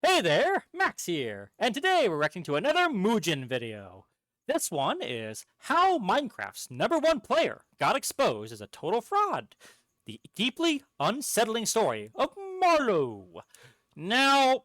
Hey there, Max here, and today we're reacting to another Mujin video. This one is how Minecraft's #1 player got exposed as a total fraud. The deeply unsettling story of Marlo. Now,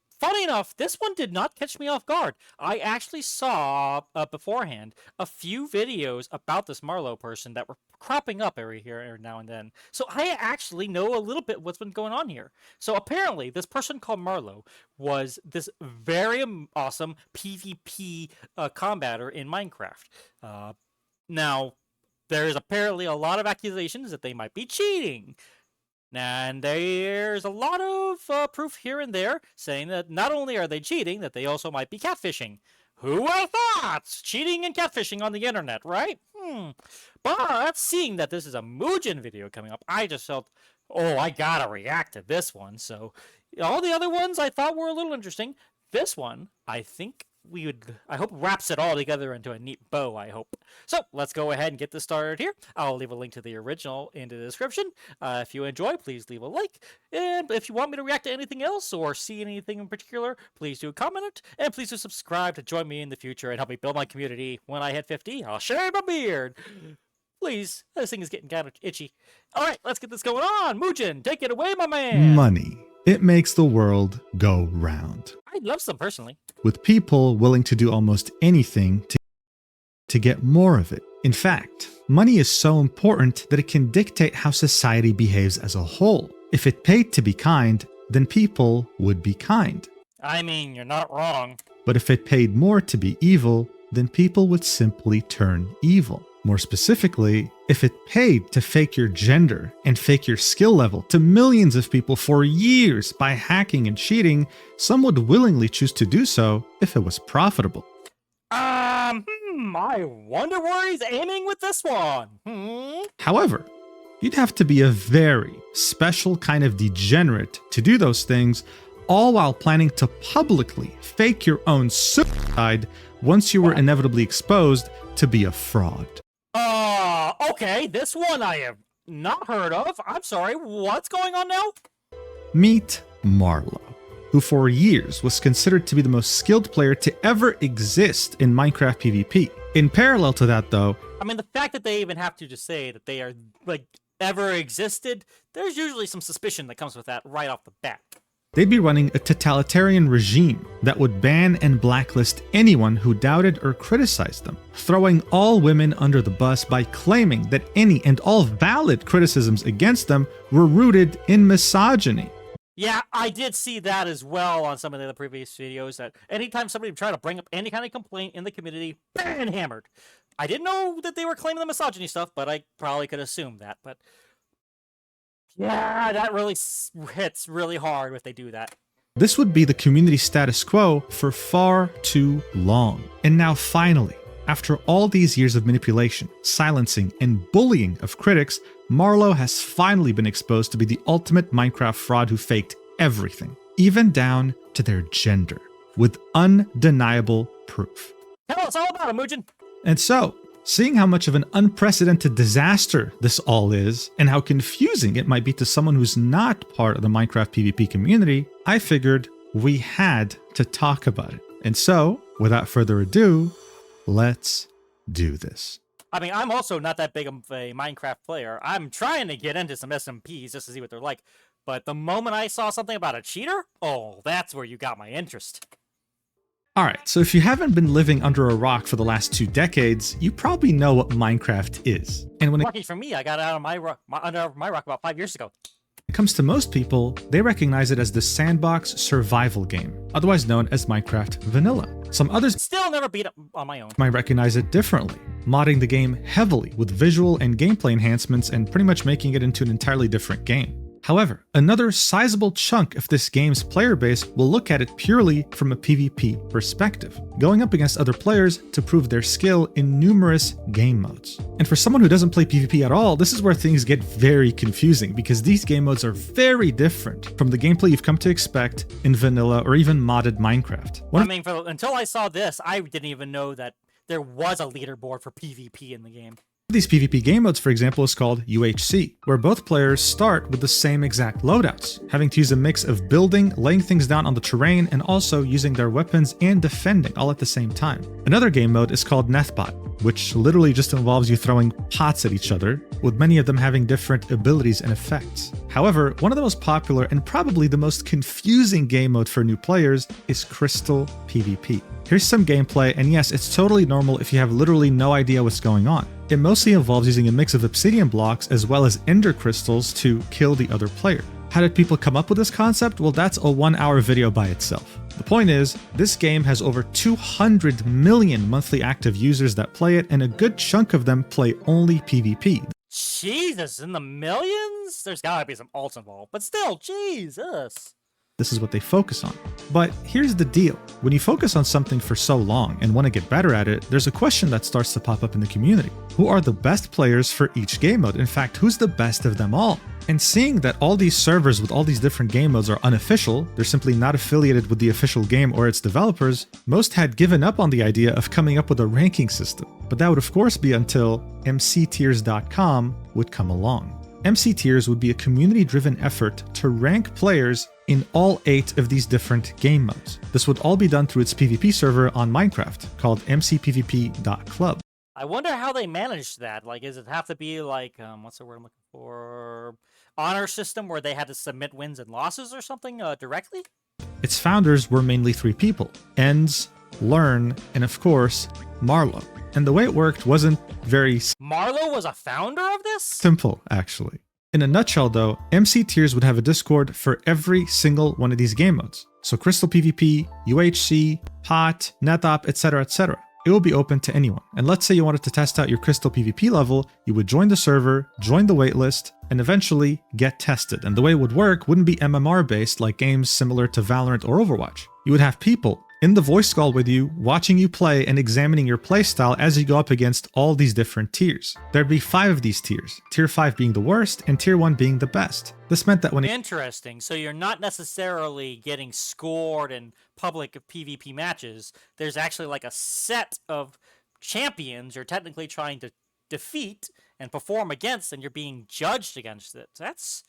funny enough, this one did not catch me off guard. I actually saw beforehand a few videos about this Marlo person that were cropping up every now and then. So I actually know a little bit what's been going on here. So apparently, this person called Marlo was this very awesome PvP combatter in Minecraft. Now, there's apparently a lot of accusations that they might be cheating. And there's a lot of proof here and there saying that not only are they cheating, that they also might be catfishing. Who would have thought? Cheating and catfishing on the internet, right? But seeing that this is a Mujin video coming up, I just felt, oh, I gotta react to this one. So all the other ones I thought were a little interesting. This one, I think I hope wraps it all together into a neat bow, I hope. So let's go ahead and get this started here. I'll leave a link to the original in the description. If you enjoy, please leave a like. And if you want me to react to anything else or see anything in particular, please do comment it. And please do subscribe to join me in the future and help me build my community. When I hit 50, I'll shave my beard. Please, this thing is getting kind of itchy. All right, let's get this going on. Mujin, take it away, my man. Money. It makes the world go round. I love some personally. With people willing to do almost anything to get more of it. In fact, money is so important that it can dictate how society behaves as a whole. If it paid to be kind, then people would be kind. I mean, you're not wrong. But if it paid more to be evil, then people would simply turn evil. More specifically, if it paid to fake your gender and fake your skill level to millions of people for years by hacking and cheating, some would willingly choose to do so if it was profitable. I wonder where he's aiming with this one. However, you'd have to be a very special kind of degenerate to do those things, all while planning to publicly fake your own suicide once you were inevitably exposed to be a fraud. Okay, this one I have not heard of. I'm sorry, what's going on now? Meet Marlo, who for years was considered to be the most skilled player to ever exist in Minecraft PvP. In parallel to that though, I mean, the fact that they even have to just say that they are, like, ever existed, there's usually some suspicion that comes with that right off the bat. They'd be running a totalitarian regime that would ban and blacklist anyone who doubted or criticized them, throwing all women under the bus by claiming that any and all valid criticisms against them were rooted in misogyny. Yeah, I did see that as well on some of the other previous videos, that anytime somebody tried to bring up any kind of complaint in the community, bang, hammered. I didn't know that they were claiming the misogyny stuff, but I probably could assume that, but yeah, that really hits really hard if they do that. This would be the community status quo for far too long. And now finally, after all these years of manipulation, silencing, and bullying of critics, Marlo has finally been exposed to be the ultimate Minecraft fraud who faked everything, even down to their gender, with undeniable proof. Tell us all about it, Mujin. And so, seeing how much of an unprecedented disaster this all is, and how confusing it might be to someone who's not part of the Minecraft PvP community, I figured we had to talk about it. And so, without further ado, let's do this. I mean, I'm also not that big of a Minecraft player. I'm trying to get into some SMPs just to see what they're like. But the moment I saw something about a cheater, oh, that's where you got my interest. Alright, so if you haven't been living under a rock for the last 2 decades, you probably know what Minecraft is. And when Lucky for me, I got out of under my rock about 5 years ago. it comes to most people, they recognize it as the sandbox survival game, otherwise known as Minecraft Vanilla. Some others Still never beat it on my own. might recognize it differently, modding the game heavily with visual and gameplay enhancements and pretty much making it into an entirely different game. However, another sizable chunk of this game's player base will look at it purely from a PvP perspective, going up against other players to prove their skill in numerous game modes. And for someone who doesn't play PvP at all, this is where things get very confusing because these game modes are very different from the gameplay you've come to expect in vanilla or even modded Minecraft. I mean, until I saw this, I didn't even know that there was a leaderboard for PvP in the game. These PvP game modes, for example, is called UHC, where both players start with the same exact loadouts, having to use a mix of building, laying things down on the terrain, and also using their weapons and defending all at the same time. Another game mode is called Nethbot, which literally just involves you throwing pots at each other, with many of them having different abilities and effects. However, one of the most popular and probably the most confusing game mode for new players is Crystal PvP. Here's some gameplay, and yes, it's totally normal if you have literally no idea what's going on. It mostly involves using a mix of obsidian blocks as well as ender crystals to kill the other player. How did people come up with this concept? Well, that's a 1-hour video by itself. The point is, this game has over 200 million monthly active users that play it, and a good chunk of them play only PvP. Jesus, in the millions? There's gotta be some alts involved, but still, Jesus. This is what they focus on. But here's the deal. When you focus on something for so long and want to get better at it, there's a question that starts to pop up in the community. Who are the best players for each game mode? In fact, who's the best of them all? And seeing that all these servers with all these different game modes are unofficial, they're simply not affiliated with the official game or its developers, most had given up on the idea of coming up with a ranking system. But that would of course be until mctiers.com would come along. MC Tiers would be a community-driven effort to rank players in all 8 of these different game modes. This would all be done through its PvP server on Minecraft, called mcpvp.club. I wonder how they managed that. Like, does it have to be like, what's the word I'm looking for? Honor system where they had to submit wins and losses or something directly? Its founders were mainly 3 people: Enz, Learn, and of course, Marlow. And the way it worked wasn't very Marlow was a founder of this? simple, actually. In a nutshell though, MC Tiers would have a Discord for every single one of these game modes. So Crystal PvP, UHC, Pot, NetOp, etc, etc. It will be open to anyone. And let's say you wanted to test out your Crystal PvP level, you would join the server, join the waitlist, and eventually get tested. And the way it would work wouldn't be MMR based like games similar to Valorant or Overwatch. You would have people in the voice call with you, watching you play and examining your playstyle as you go up against all these different tiers. There'd be 5 of these tiers, tier 5 being the worst and tier 1 being the best. This meant that when Interesting. So you're not necessarily getting scored in public PvP matches. There's actually like a set of champions you're technically trying to defeat and perform against, and you're being judged against it. That's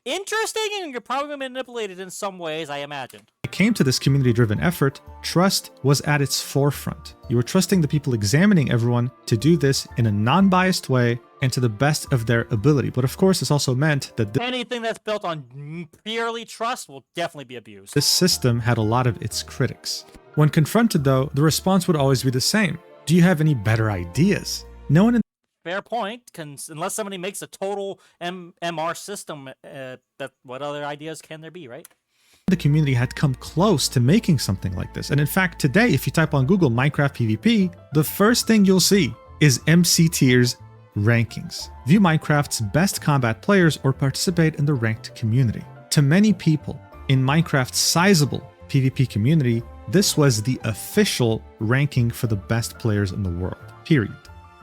interesting, and you're probably manipulated in some ways, I imagine. it came to this community-driven effort, trust was at its forefront. You were trusting the people examining everyone to do this in a non-biased way and to the best of their ability. But of course, this also meant that Anything that's built on purely trust will definitely be abused. this system had a lot of its critics. When confronted though, the response would always be the same. Do you have any better ideas? No one in Fair point. Unless somebody makes a total MR system, what other ideas can there be, right? the community had come close to making something like this. And in fact, today, if you type on Google Minecraft PvP, the first thing you'll see is MC Tiers rankings. View Minecraft's best combat players or participate in the ranked community. To many people in Minecraft's sizable PvP community, this was the official ranking for the best players in the world, period.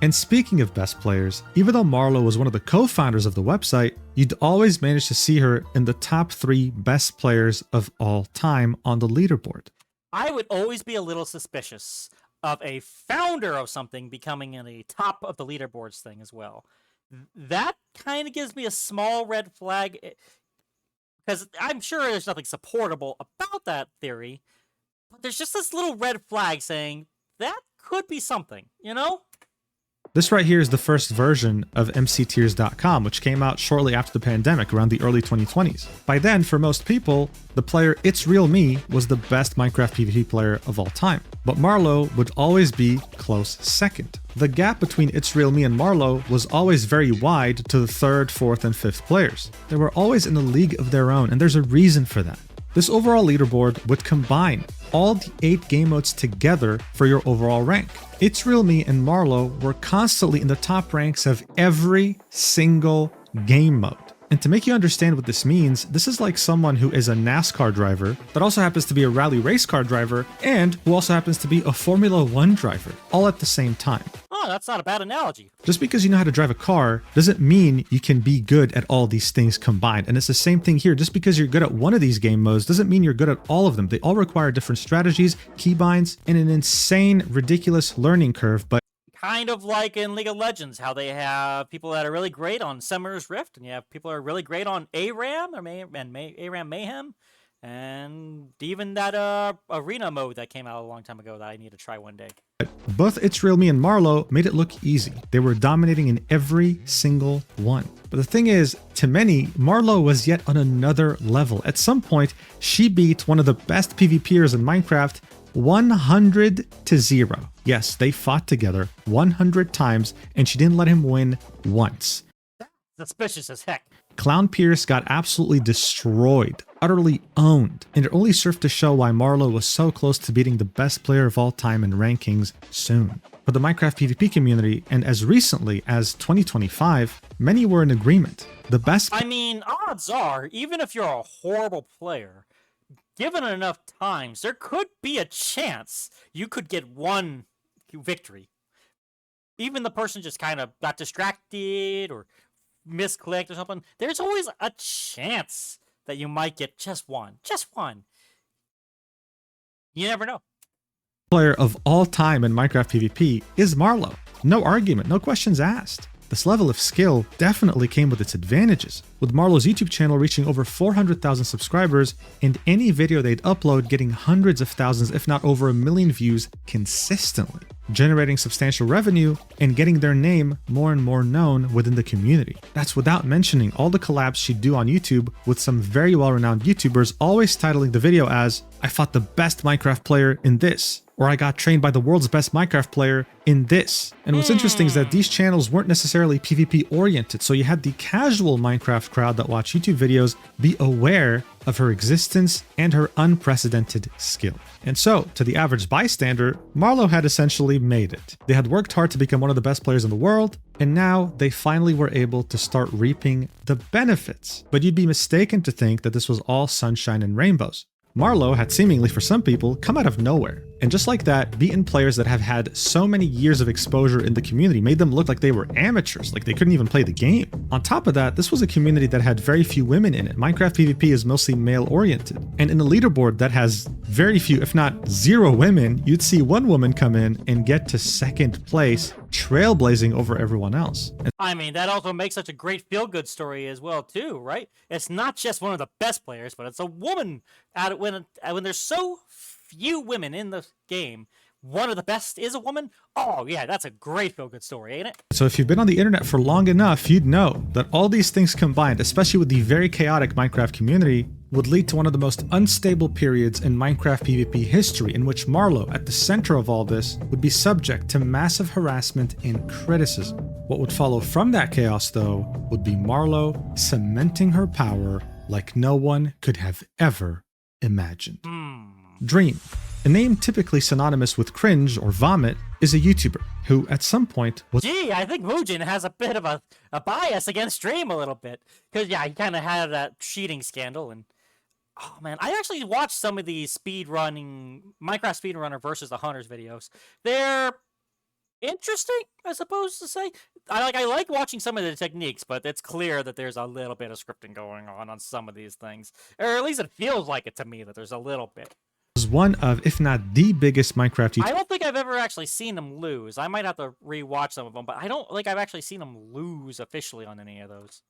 And speaking of best players, even though Marlo was one of the co-founders of the website, you'd always manage to see her in the top 3 best players of all time on the leaderboard. I would always be a little suspicious of a founder of something becoming in the top of the leaderboards thing as well. That kind of gives me a small red flag, because I'm sure there's nothing supportable about that theory, but there's just this little red flag saying that could be something, you know? This right here is the first version of mctiers.com, which came out shortly after the pandemic, around the early 2020s. By then, for most people, the player It's Real Me was the best Minecraft PvP player of all time. But Marlo would always be close second. The gap between It's Real Me and Marlo was always very wide to the 3rd, 4th, and 5th players. They were always in a league of their own, and there's a reason for that. This overall leaderboard would combine all the 8 game modes together for your overall rank. It's Real Me and Marlo were constantly in the top ranks of every single game mode. And to make you understand what this means, this is like someone who is a NASCAR driver that also happens to be a rally race car driver and who also happens to be a Formula 1 driver, all at the same time. Oh, that's not a bad analogy. Just because you know how to drive a car doesn't mean you can be good at all these things combined. And it's the same thing here. Just because you're good at one of these game modes doesn't mean you're good at all of them. They all require different strategies, keybinds, and an insane, ridiculous learning curve. But kind of like in League of Legends, how they have people that are really great on Summoner's Rift, and you have people that are really great on ARAM ARAM Mayhem, and even that arena mode that came out a long time ago that I need to try one day. Both It's Real Me and Marlowe made it look easy. They were dominating in every single one. But the thing is, to many, Marlowe was yet on another level. At some point, she beat one of the best PvPers in Minecraft 100-0. Yes, they fought together 100 times, and she didn't let him win once. Suspicious as heck. Clown Pierce got absolutely destroyed, utterly owned, and it only served to show why Marlowe was so close to beating the best player of all time in rankings soon. For the Minecraft PvP community, and as recently as 2025, many were in agreement. The best— I mean, odds are, even if you're a horrible player, given enough times, there could be a chance you could get one victory. Even the person just kind of got distracted or misclicked or something, there's always a chance that you might get just one. Just one. You never know. Player of all time in Minecraft PvP is Marlowe. No argument, no questions asked. This level of skill definitely came with its advantages, with Marlowe's YouTube channel reaching over 400,000 subscribers and any video they'd upload getting hundreds of thousands, if not over 1 million views consistently, generating substantial revenue and getting their name more and more known within the community. That's without mentioning all the collabs she'd do on YouTube with some very well-renowned YouTubers, always titling the video as, "I fought the best Minecraft player in this," or "I got trained by the world's best Minecraft player in this." And what's interesting is that these channels weren't necessarily PvP oriented, so you had the casual Minecraft crowd that watched YouTube videos be aware of her existence and her unprecedented skill. And so, to the average bystander, Marlowe had essentially made it. They had worked hard to become one of the best players in the world, and now they finally were able to start reaping the benefits. But you'd be mistaken to think that this was all sunshine and rainbows. Marlowe had seemingly, for some people, come out of nowhere. And just like that, beaten players that have had so many years of exposure in the community made them look like they were amateurs, like they couldn't even play the game. On top of that, this was a community that had very few women in it. Minecraft PvP is mostly male-oriented. And in a leaderboard that has very few, if not zero women, you'd see one woman come in and get to second place, trailblazing over everyone else. I mean, that also makes such a great feel-good story as well, too, right? It's not just one of the best players, but it's a woman at it when there's so few women in the game. One of the best is a woman. Oh yeah, that's a great feel-good story, ain't it? So if you've been on the internet for long enough, you'd know that all these things combined, especially with the very chaotic Minecraft community, would lead to one of the most unstable periods in Minecraft PvP history, in which Marlowe, at the center of all this, would be subject to massive harassment and criticism. What would follow from that chaos, though, would be Marlowe cementing her power like no one could have ever imagined. Dream, a name typically synonymous with cringe or vomit, is a YouTuber who at some point was— Gee, I think Mujin has a bit of a bias against Dream a little bit. Because, yeah, he kind of had that cheating scandal. And, oh, man, I actually watched some of these Minecraft Speedrunner versus the Hunters videos. They're interesting, I suppose to say. I like watching some of the techniques, but it's clear that there's a little bit of scripting going on some of these things. Or at least it feels like it to me that there's a little bit. Was one of, if not the biggest Minecraft YouTubers. I don't think I've ever actually seen him lose. I might have to rewatch some of them, but I don't think I've actually seen him lose officially on any of those.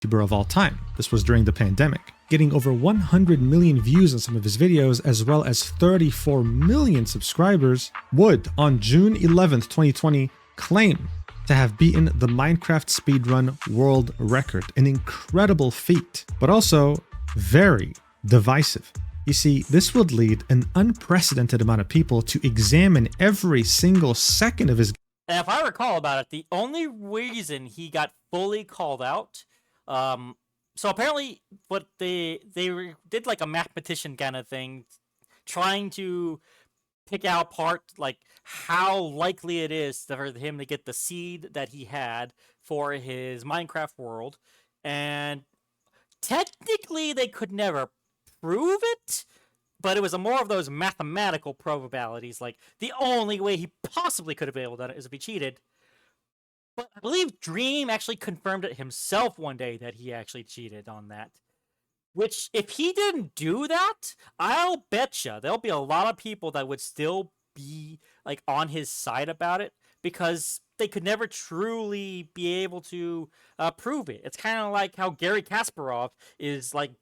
YouTuber of all time. This was during the pandemic, getting over 100 million views on some of his videos, as well as 34 million subscribers, would, on June 11th, 2020, claim to have beaten the Minecraft speedrun world record. An incredible feat, but also very divisive. You see, this would lead an unprecedented amount of people to examine every single second of his— And if I recall about it, the only reason he got fully called out, so apparently what they did like a mathematician kind of thing, trying to pick out like how likely it is for him to get the seed that he had for his Minecraft world, and technically they could never prove it, but it was more of those mathematical probabilities. Like, the only way he possibly could have been able to do it is if he cheated. But I believe Dream actually confirmed it himself one day that he actually cheated on that. Which, if he didn't do that, I'll betcha there'll be a lot of people that would still be like on his side about it, because they could never truly be able to prove it. It's kind of like how Gary Kasparov is like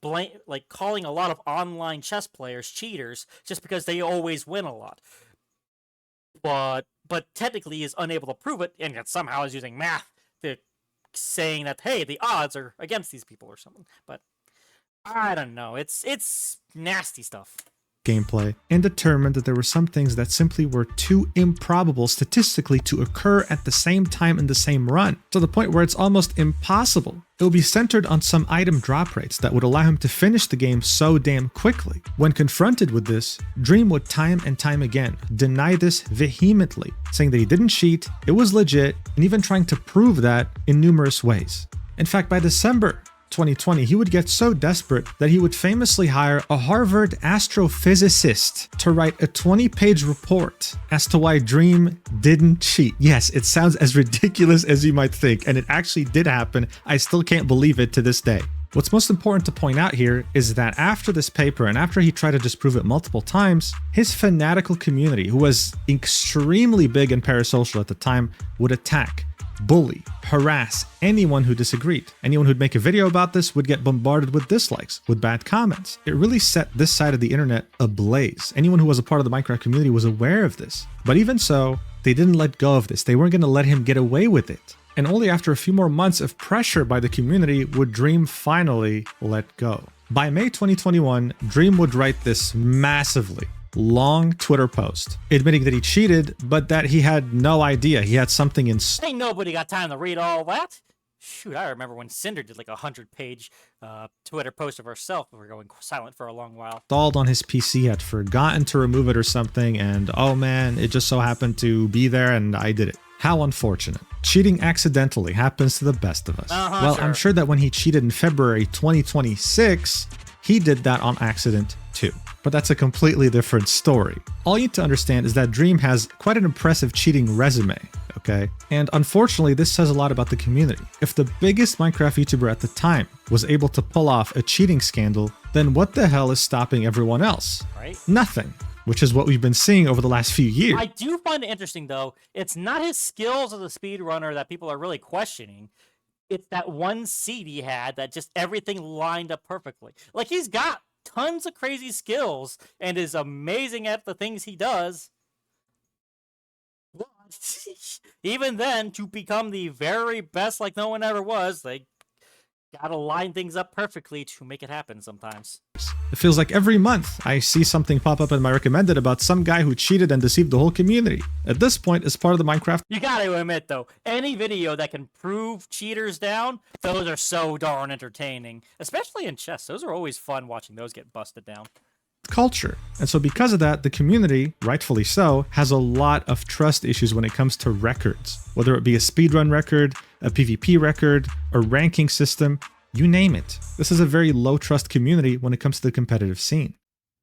calling a lot of online chess players cheaters just because they always win a lot. But technically is unable to prove it, and yet somehow is using math to saying that, hey, the odds are against these people or something. But I don't know. It's nasty stuff. Gameplay, and determined that there were some things that simply were too improbable statistically to occur at the same time in the same run, to the point where it's almost impossible. It will be centered on some item drop rates that would allow him to finish the game so damn quickly. When confronted with this, Dream would time and time again deny this vehemently, saying that he didn't cheat, it was legit, and even trying to prove that in numerous ways. In fact, by December 2020, he would get so desperate that he would famously hire a Harvard astrophysicist to write a 20-page report as to why Dream didn't cheat. Yes, it sounds as ridiculous as you might think, and it actually did happen. I still can't believe it to this day. What's most important to point out here is that after this paper and after he tried to disprove it multiple times, his fanatical community, who was extremely big and parasocial at the time, would attack, bully, harass anyone who disagreed. Anyone who'd make a video about this would get bombarded with dislikes, with bad comments. It really set this side of the internet ablaze. Anyone who was a part of the Minecraft community was aware of this. But even so, they didn't let go of this. They weren't going to let him get away with it. And only after a few more months of pressure by the community would Dream finally let go. By May 2021, Dream would write this massively long Twitter post admitting that he cheated, but that he had no idea. He had something Ain't nobody got time to read all that. Shoot, I remember when Cinder did like a 100-page Twitter post of herself. We were going silent for a long while. Installed on his PC, he had forgotten to remove it or something, and oh man, it just so happened to be there and I did it. How unfortunate. Cheating accidentally happens to the best of us. Well, sure. I'm sure that when he cheated in February 2026, he did that on accident too. But that's a completely different story. All you need to understand is that Dream has quite an impressive cheating resume, okay? And unfortunately, this says a lot about the community. If the biggest Minecraft YouTuber at the time was able to pull off a cheating scandal, then what the hell is stopping everyone else? Right? Nothing. Which is what we've been seeing over the last few years. I do find it interesting, though. It's not his skills as a speedrunner that people are really questioning. It's that one seed he had that just everything lined up perfectly. Like, he's got tons of crazy skills and is amazing at the things he does. But even then, to become the very best like no one ever was, they gotta line things up perfectly to make it happen sometimes. It feels like every month I see something pop up in my recommended about some guy who cheated and deceived the whole community. At this point, as part of the Minecraft... You gotta admit, though, any video that can prove cheaters down, those are so darn entertaining. Especially in chess. Those are always fun watching those get busted down. Culture. And so because of that, the community, rightfully so, has a lot of trust issues when it comes to records. Whether it be a speedrun record, a PvP record, a ranking system, you name it. This is a very low trust community when it comes to the competitive scene.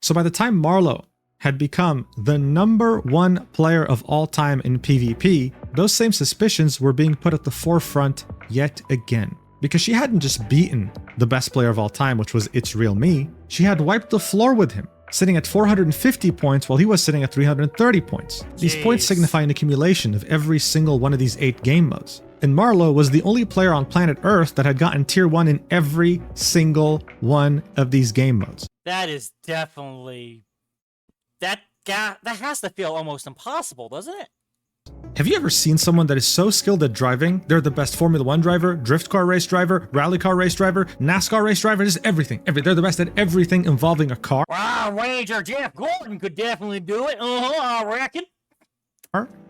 So by the time Marlowe had become the #1 player of all time in PvP, those same suspicions were being put at the forefront yet again. Because she hadn't just beaten the best player of all time, which was It's Real Me, she had wiped the floor with him, sitting at 450 points while he was sitting at 330 points. These points signify an accumulation of every single one of these 8 game modes. And Marlowe was the only player on planet Earth that had gotten tier 1 in every single one of these game modes. That is definitely... That has to feel almost impossible, doesn't it? Have you ever seen someone that is so skilled at driving? They're the best Formula 1 driver, drift car race driver, rally car race driver, NASCAR race driver, just everything. They're the best at everything involving a car. Wow, Ranger Jeff Gordon could definitely do it. I reckon.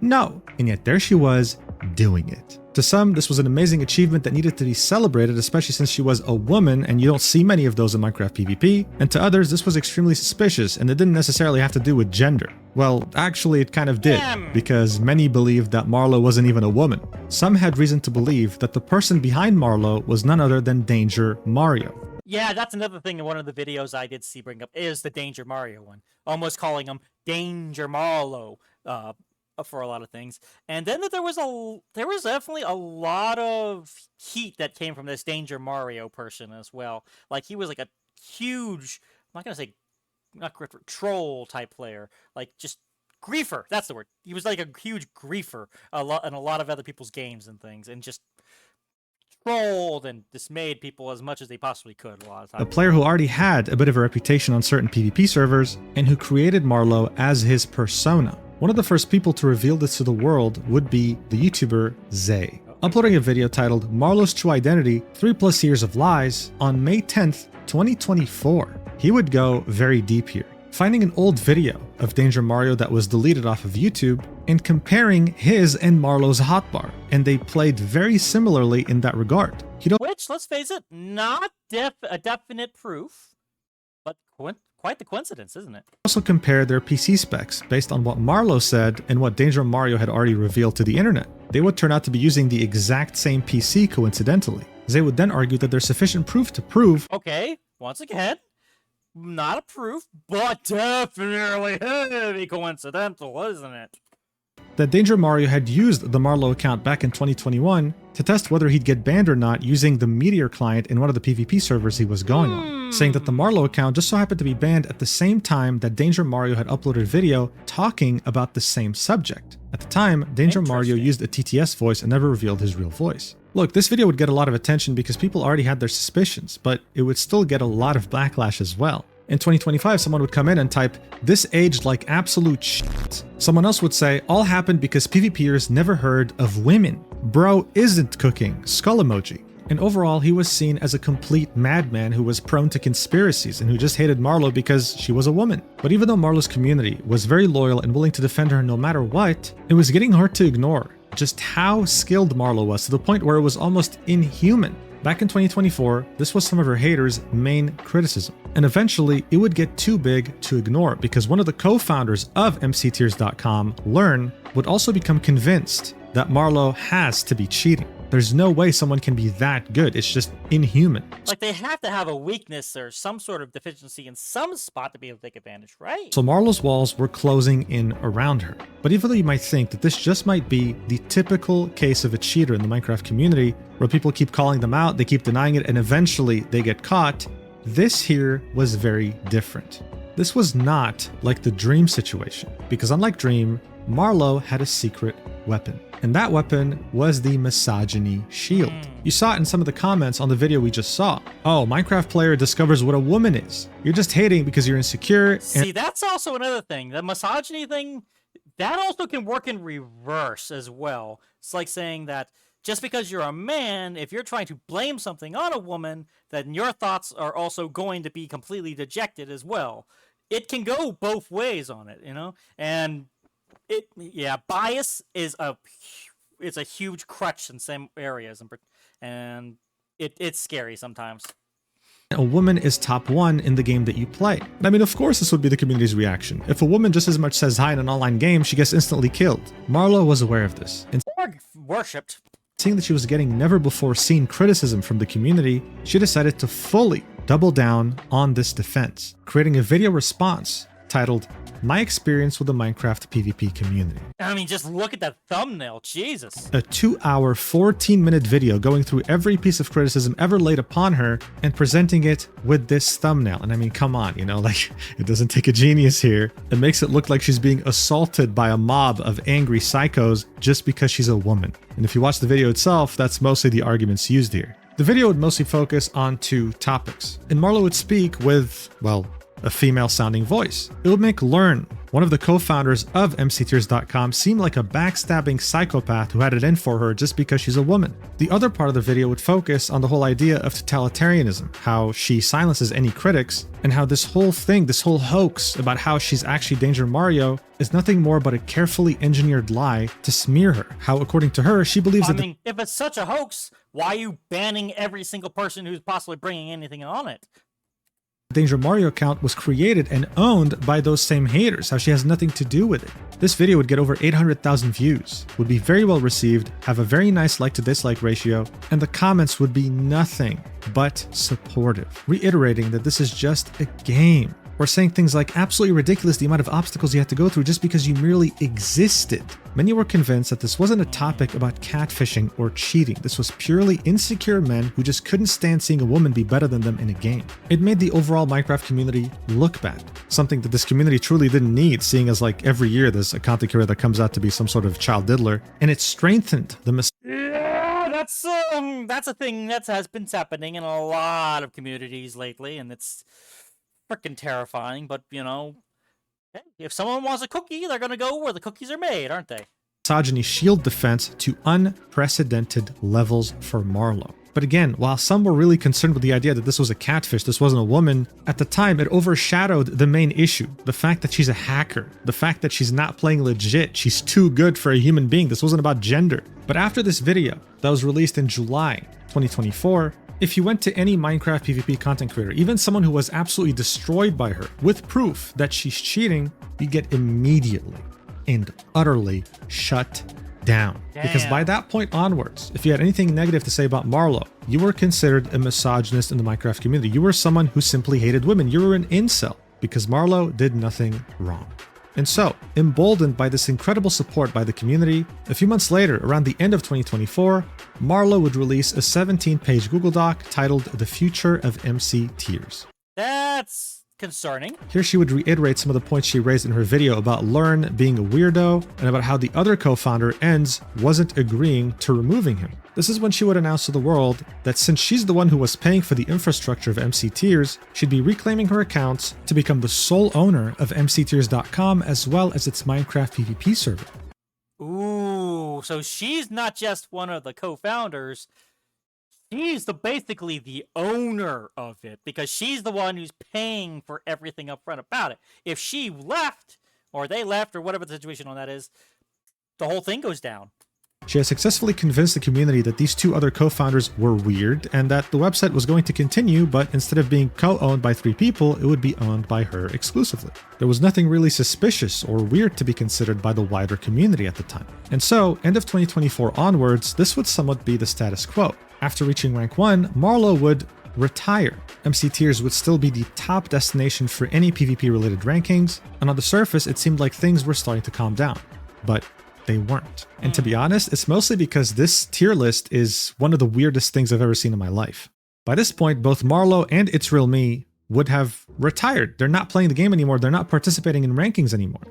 No. And yet there she was, doing it. To some, this was an amazing achievement that needed to be celebrated, especially since she was a woman and you don't see many of those in Minecraft PvP. And to others, this was extremely suspicious and it didn't necessarily have to do with gender. Well, actually it kind of did, because many believed that Marlowe wasn't even a woman. Some had reason to believe that the person behind Marlowe was none other than Danger Mario. Yeah, that's another thing in one of the videos I did see bring up is the Danger Mario one. Almost calling him Danger Marlowe. For a lot of things. And then there was definitely a lot of heat that came from this Danger Mario person as well. Like, he was like a huge, I'm not gonna say not troll type player, like just griefer. That's the word. He was like a huge griefer in a lot of other people's games and things, and just trolled and dismayed people as much as they possibly could a lot of times. A player who already had a bit of a reputation on certain PvP servers, and who created Marlowe as his persona. One of the first people to reveal this to the world would be the YouTuber Zay, uploading a video titled Marlowe's True Identity, 3+ Years of Lies on May 10th, 2024. He would go very deep here, finding an old video of Danger Mario that was deleted off of YouTube and comparing his and Marlowe's hotbar, and they played very similarly in that regard. Which, let's face it, not a definite proof, but quite the coincidence, isn't it? Also compare their PC specs based on what Marlowe said and what Danger Mario had already revealed to the internet. They would turn out to be using the exact same PC coincidentally. Zay would then argue that there's sufficient proof to prove, okay, once again, not a proof, but definitely heavy coincidental, isn't it? that Danger Mario had used the Marlowe account back in 2021 to test whether he'd get banned or not using the Meteor client in one of the PvP servers he was going on, saying that the Marlowe account just so happened to be banned at the same time that Danger Mario had uploaded video talking about the same subject. At the time, Danger Mario used a TTS voice and never revealed his real voice. Look, this video would get a lot of attention because people already had their suspicions, but it would still get a lot of backlash as well. In 2025, someone would come in and type, "This aged like absolute shit." Someone else would say, "All happened because PvPers never heard of women. Bro isn't cooking, skull emoji." And overall, he was seen as a complete madman who was prone to conspiracies and who just hated Marlowe because she was a woman. But even though Marlowe's community was very loyal and willing to defend her no matter what, it was getting hard to ignore just how skilled Marlowe was, to the point where it was almost inhuman. Back in 2024, this was some of her haters' main criticism. And eventually, it would get too big to ignore because one of the co-founders of MCTears.com, Learn, would also become convinced that Marlowe has to be cheating. There's no way someone can be that good. It's just inhuman. Like, they have to have a weakness or some sort of deficiency in some spot to be able to take advantage, right? So Marlowe's walls were closing in around her. But even though you might think that this just might be the typical case of a cheater in the Minecraft community, where people keep calling them out, they keep denying it, and eventually they get caught, this here was very different. This was not like the Dream situation, because unlike Dream, Marlowe had a secret weapon. And that weapon was the misogyny shield. You saw it in some of the comments on the video we just saw. Oh, Minecraft player discovers what a woman is. You're just hating because you're insecure. See, that's also another thing. The misogyny thing, that also can work in reverse as well. It's like saying that just because you're a man, if you're trying to blame something on a woman, then your thoughts are also going to be completely dejected as well. It can go both ways on it, you know? And bias is it's a huge crutch in some areas, and it's scary sometimes. A woman is top 1 in the game that you play. I mean, of course this would be the community's reaction. If a woman just as much says hi in an online game, she gets instantly killed. Marlowe was aware of this. And or worshipped. Seeing that she was getting never before seen criticism from the community, she decided to fully double down on this defense, creating a video response titled, "My Experience with the Minecraft PvP Community." I mean, just look at that thumbnail, Jesus. A 2-hour, 14-minute video going through every piece of criticism ever laid upon her and presenting it with this thumbnail. And I mean, come on, you know, like, it doesn't take a genius here. It makes it look like she's being assaulted by a mob of angry psychos just because she's a woman. And if you watch the video itself, that's mostly the arguments used here. The video would mostly focus on 2 topics. And Marlowe would speak with, well, a female-sounding voice. It would make Learn, one of the co-founders of MCTears.com, seem like a backstabbing psychopath who had it in for her just because she's a woman. The other part of the video would focus on the whole idea of totalitarianism, how she silences any critics, and how this whole thing, this whole hoax about how she's actually Danger Mario is nothing more but a carefully engineered lie to smear her. How, according to her, she believes that if it's such a hoax, why are you banning every single person who's possibly bringing anything on it? Danger Mario account was created and owned by those same haters, how she has nothing to do with it. This video would get over 800,000 views, would be very well received, have a very nice like to dislike ratio, and the comments would be nothing but supportive, reiterating that this is just a game. or saying things like absolutely ridiculous the amount of obstacles you had to go through just because you merely existed. Many were convinced that this wasn't a topic about catfishing or cheating. This was purely insecure men who just couldn't stand seeing a woman be better than them in a game. It made the overall Minecraft community look bad, something that this community truly didn't need, seeing as like every year there's a content creator that comes out to be some sort of child diddler, and it strengthened the Yeah, that's a thing that has been happening in a lot of communities lately, and it's freaking terrifying. But you know, hey, if someone wants a cookie, they're gonna go where the cookies are made, aren't they? misogyny shield defense to unprecedented levels for Marlowe. But again, while some were really concerned with the idea that this was a catfish, this wasn't a woman, at the time it overshadowed the main issue. The fact that she's a hacker, the fact that she's not playing legit, she's too good for a human being. This wasn't about gender. But after this video that was released in July 2024, if you went to any Minecraft PvP content creator, even someone who was absolutely destroyed by her, with proof that she's cheating, you get immediately and utterly shut down. Damn. Because by that point onwards, if you had anything negative to say about Marlowe, you were considered a misogynist in the Minecraft community. You were someone who simply hated women. You were an incel because Marlowe did nothing wrong. And so, emboldened by this incredible support by the community, a few months later, around the end of 2024, Marlowe would release a 17-page Google Doc titled The Future of MC Tiers. That's concerning. Here she would reiterate some of the points she raised in her video about Learn being a weirdo and about how the other co-founder, Enz, wasn't agreeing to removing him. This is when she would announce to the world that since she's the one who was paying for the infrastructure of MC Tiers, she'd be reclaiming her accounts to become the sole owner of mctiers.com as well as its Minecraft PvP server. Ooh, so she's not just one of the co-founders. She's basically the owner of it because she's the one who's paying for everything up front about it. If she left, or they left, or whatever the situation on that is, the whole thing goes down. She has successfully convinced the community that these two other co-founders were weird and that the website was going to continue, but instead of being co-owned by 3 people, it would be owned by her exclusively. There was nothing really suspicious or weird to be considered by the wider community at the time. And so, end of 2024 onwards, this would somewhat be the status quo. After reaching rank 1, Marlowe would retire. MC Tiers would still be the top destination for any PvP related rankings, and on the surface it seemed like things were starting to calm down. But they weren't. And to be honest, it's mostly because this tier list is one of the weirdest things I've ever seen in my life. By this point, both Marlowe and It's Real Me would have retired. They're not playing the game anymore. They're not participating in rankings anymore.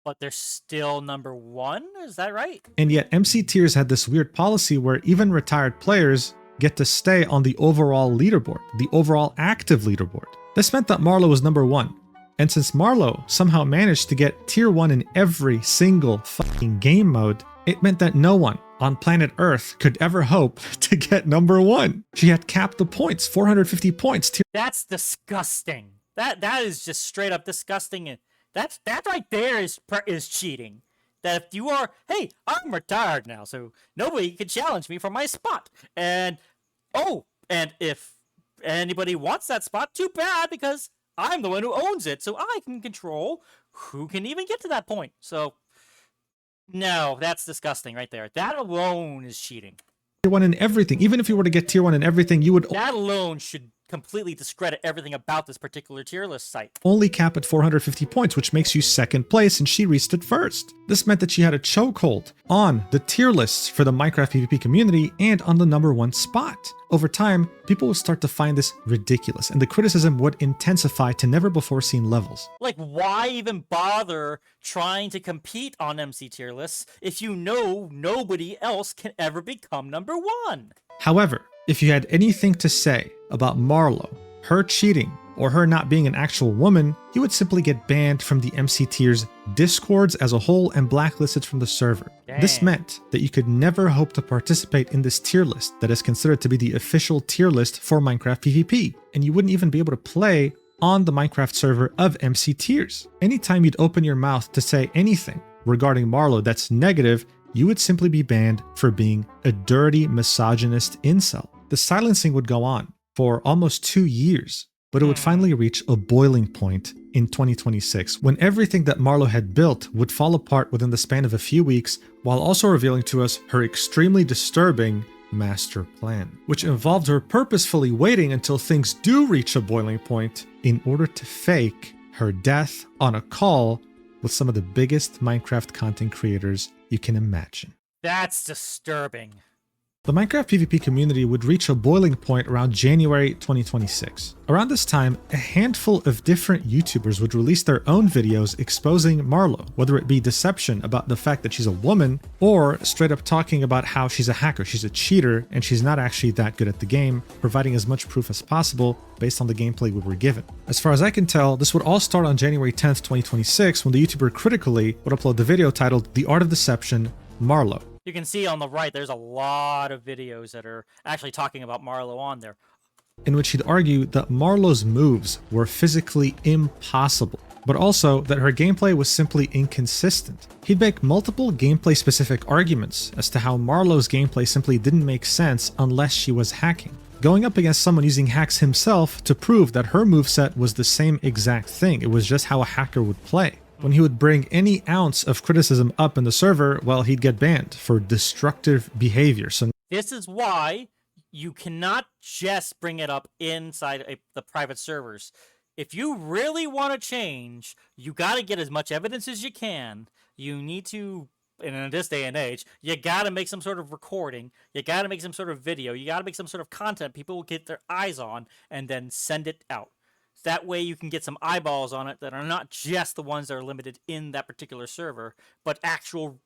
But they're still number 1? Is that right? And yet MC Tiers had this weird policy where even retired players get to stay on the overall leaderboard, the overall active leaderboard. This meant that Marlowe was number 1. And since Marlowe somehow managed to get tier 1 in every single fucking game mode, it meant that no one on planet Earth could ever hope to get number 1. She had capped the points, 450 points. That's disgusting. That is just straight up disgusting. And that right there is cheating. That if you are, hey, I'm retired now, so nobody can challenge me for my spot. And if anybody wants that spot, too bad, because I'm the one who owns it, so I can control who can even get to that point. So, no, that's disgusting right there. That alone is cheating. Tier 1 in everything. Even if you were to get tier 1 in everything, you would... That alone should completely discredit everything about this particular tier list site. Only cap at 450 points, which makes you second place, and she reached it first. This meant that she had a chokehold on the tier lists for the Minecraft PvP community and on the number 1 spot. Over time, people would start to find this ridiculous, and the criticism would intensify to never before seen levels. Like, why even bother trying to compete on MC tier lists if you know nobody else can ever become number 1? However, if you had anything to say about Marlowe, her cheating, or her not being an actual woman, you would simply get banned from the MC Tiers Discords as a whole and blacklisted from the server. Dang. This meant that you could never hope to participate in this tier list that is considered to be the official tier list for Minecraft PvP, and you wouldn't even be able to play on the Minecraft server of MC Tiers. Anytime you'd open your mouth to say anything regarding Marlowe that's negative, you would simply be banned for being a dirty, misogynist incel. The silencing would go on for almost 2 years, but it would finally reach a boiling point in 2026 when everything that Marlowe had built would fall apart within the span of a few weeks, while also revealing to us her extremely disturbing master plan, which involved her purposefully waiting until things do reach a boiling point in order to fake her death on a call with some of the biggest Minecraft content creators you can imagine. That's disturbing. The Minecraft PvP community would reach a boiling point around January 2026. Around this time, a handful of different YouTubers would release their own videos exposing Marlo, whether it be deception about the fact that she's a woman, or straight up talking about how she's a hacker, she's a cheater, and she's not actually that good at the game, providing as much proof as possible based on the gameplay we were given. As far as I can tell, this would all start on January 10th, 2026, when the YouTuber Critically would upload the video titled The Art of Deception, Marlo. You can see on the right, there's a lot of videos that are actually talking about Marlo on there. In which he'd argue that Marlo's moves were physically impossible, but also that her gameplay was simply inconsistent. He'd make multiple gameplay-specific arguments as to how Marlo's gameplay simply didn't make sense unless she was hacking, going up against someone using hacks himself to prove that her moveset was the same exact thing. It was just how a hacker would play. When he would bring any ounce of criticism up in the server, well, he'd get banned for destructive behavior. So this is why you cannot just bring it up inside the private servers. If you really want to change, you got to get as much evidence as you can. You need to, and in this day and age, you got to make some sort of recording. You got to make some sort of video. You got to make some sort of content people will get their eyes on and then send it out. That way you can get some eyeballs on it that are not just the ones that are limited in that particular server, but actual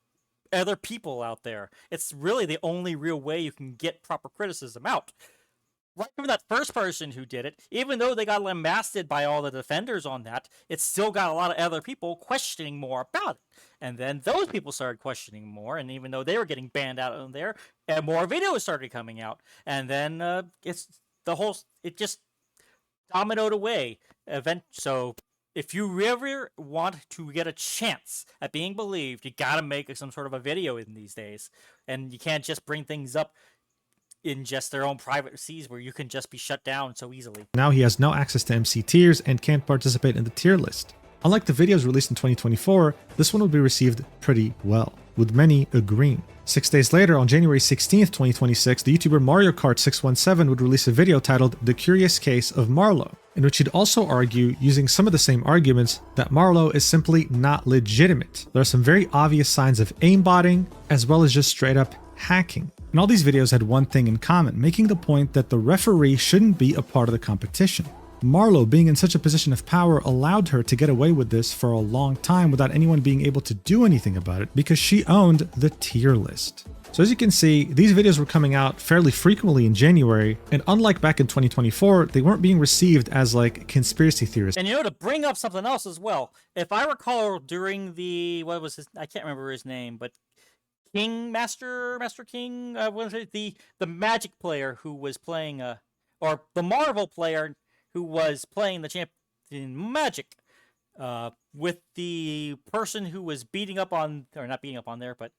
other people out there. It's really the only real way you can get proper criticism out. Right from that first person who did it, even though they got lambasted by all the defenders on that, it still got a lot of other people questioning more about it. And then those people started questioning more, and even though they were getting banned out of there, and more videos started coming out. And then it just dominoed away. So if you ever want to get a chance at being believed, you gotta make some sort of a video in these days. And you can't just bring things up in just their own private seas where you can just be shut down so easily. Now he has no access to MC tiers and can't participate in the tier list. Unlike the videos released in 2024, this one would be received pretty well, with many agreeing. 6 days later, on January 16th, 2026, the YouTuber Mario Kart 617 would release a video titled The Curious Case of Marlo, in which he'd also argue, using some of the same arguments, that Marlo is simply not legitimate. There are some very obvious signs of aimbotting, as well as just straight up hacking. And all these videos had one thing in common, making the point that the referee shouldn't be a part of the competition. Marlo, being in such a position of power, allowed her to get away with this for a long time without anyone being able to do anything about it because she owned the tier list. So as you can see, these videos were coming out fairly frequently in January, and unlike back in 2024, they weren't being received as like conspiracy theorists. And to bring up something else as well, if I recall during the, I can't remember his name, but Master King, what was it, the Magic player who was playing, or the Marvel player who was playing the champion Magic, with the person who was beating up on, or not beating up on there, but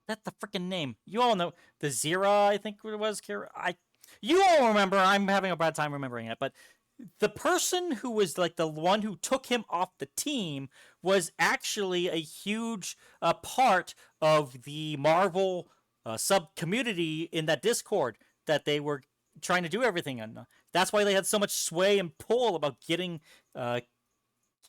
that's the freaking name. You all know, the Zira, I think it was. You all remember, I'm having a bad time remembering it, but the person who was like the one who took him off the team was actually a huge part of the Marvel sub-community in that Discord that they were trying to do everything on. That's why they had so much sway and pull about getting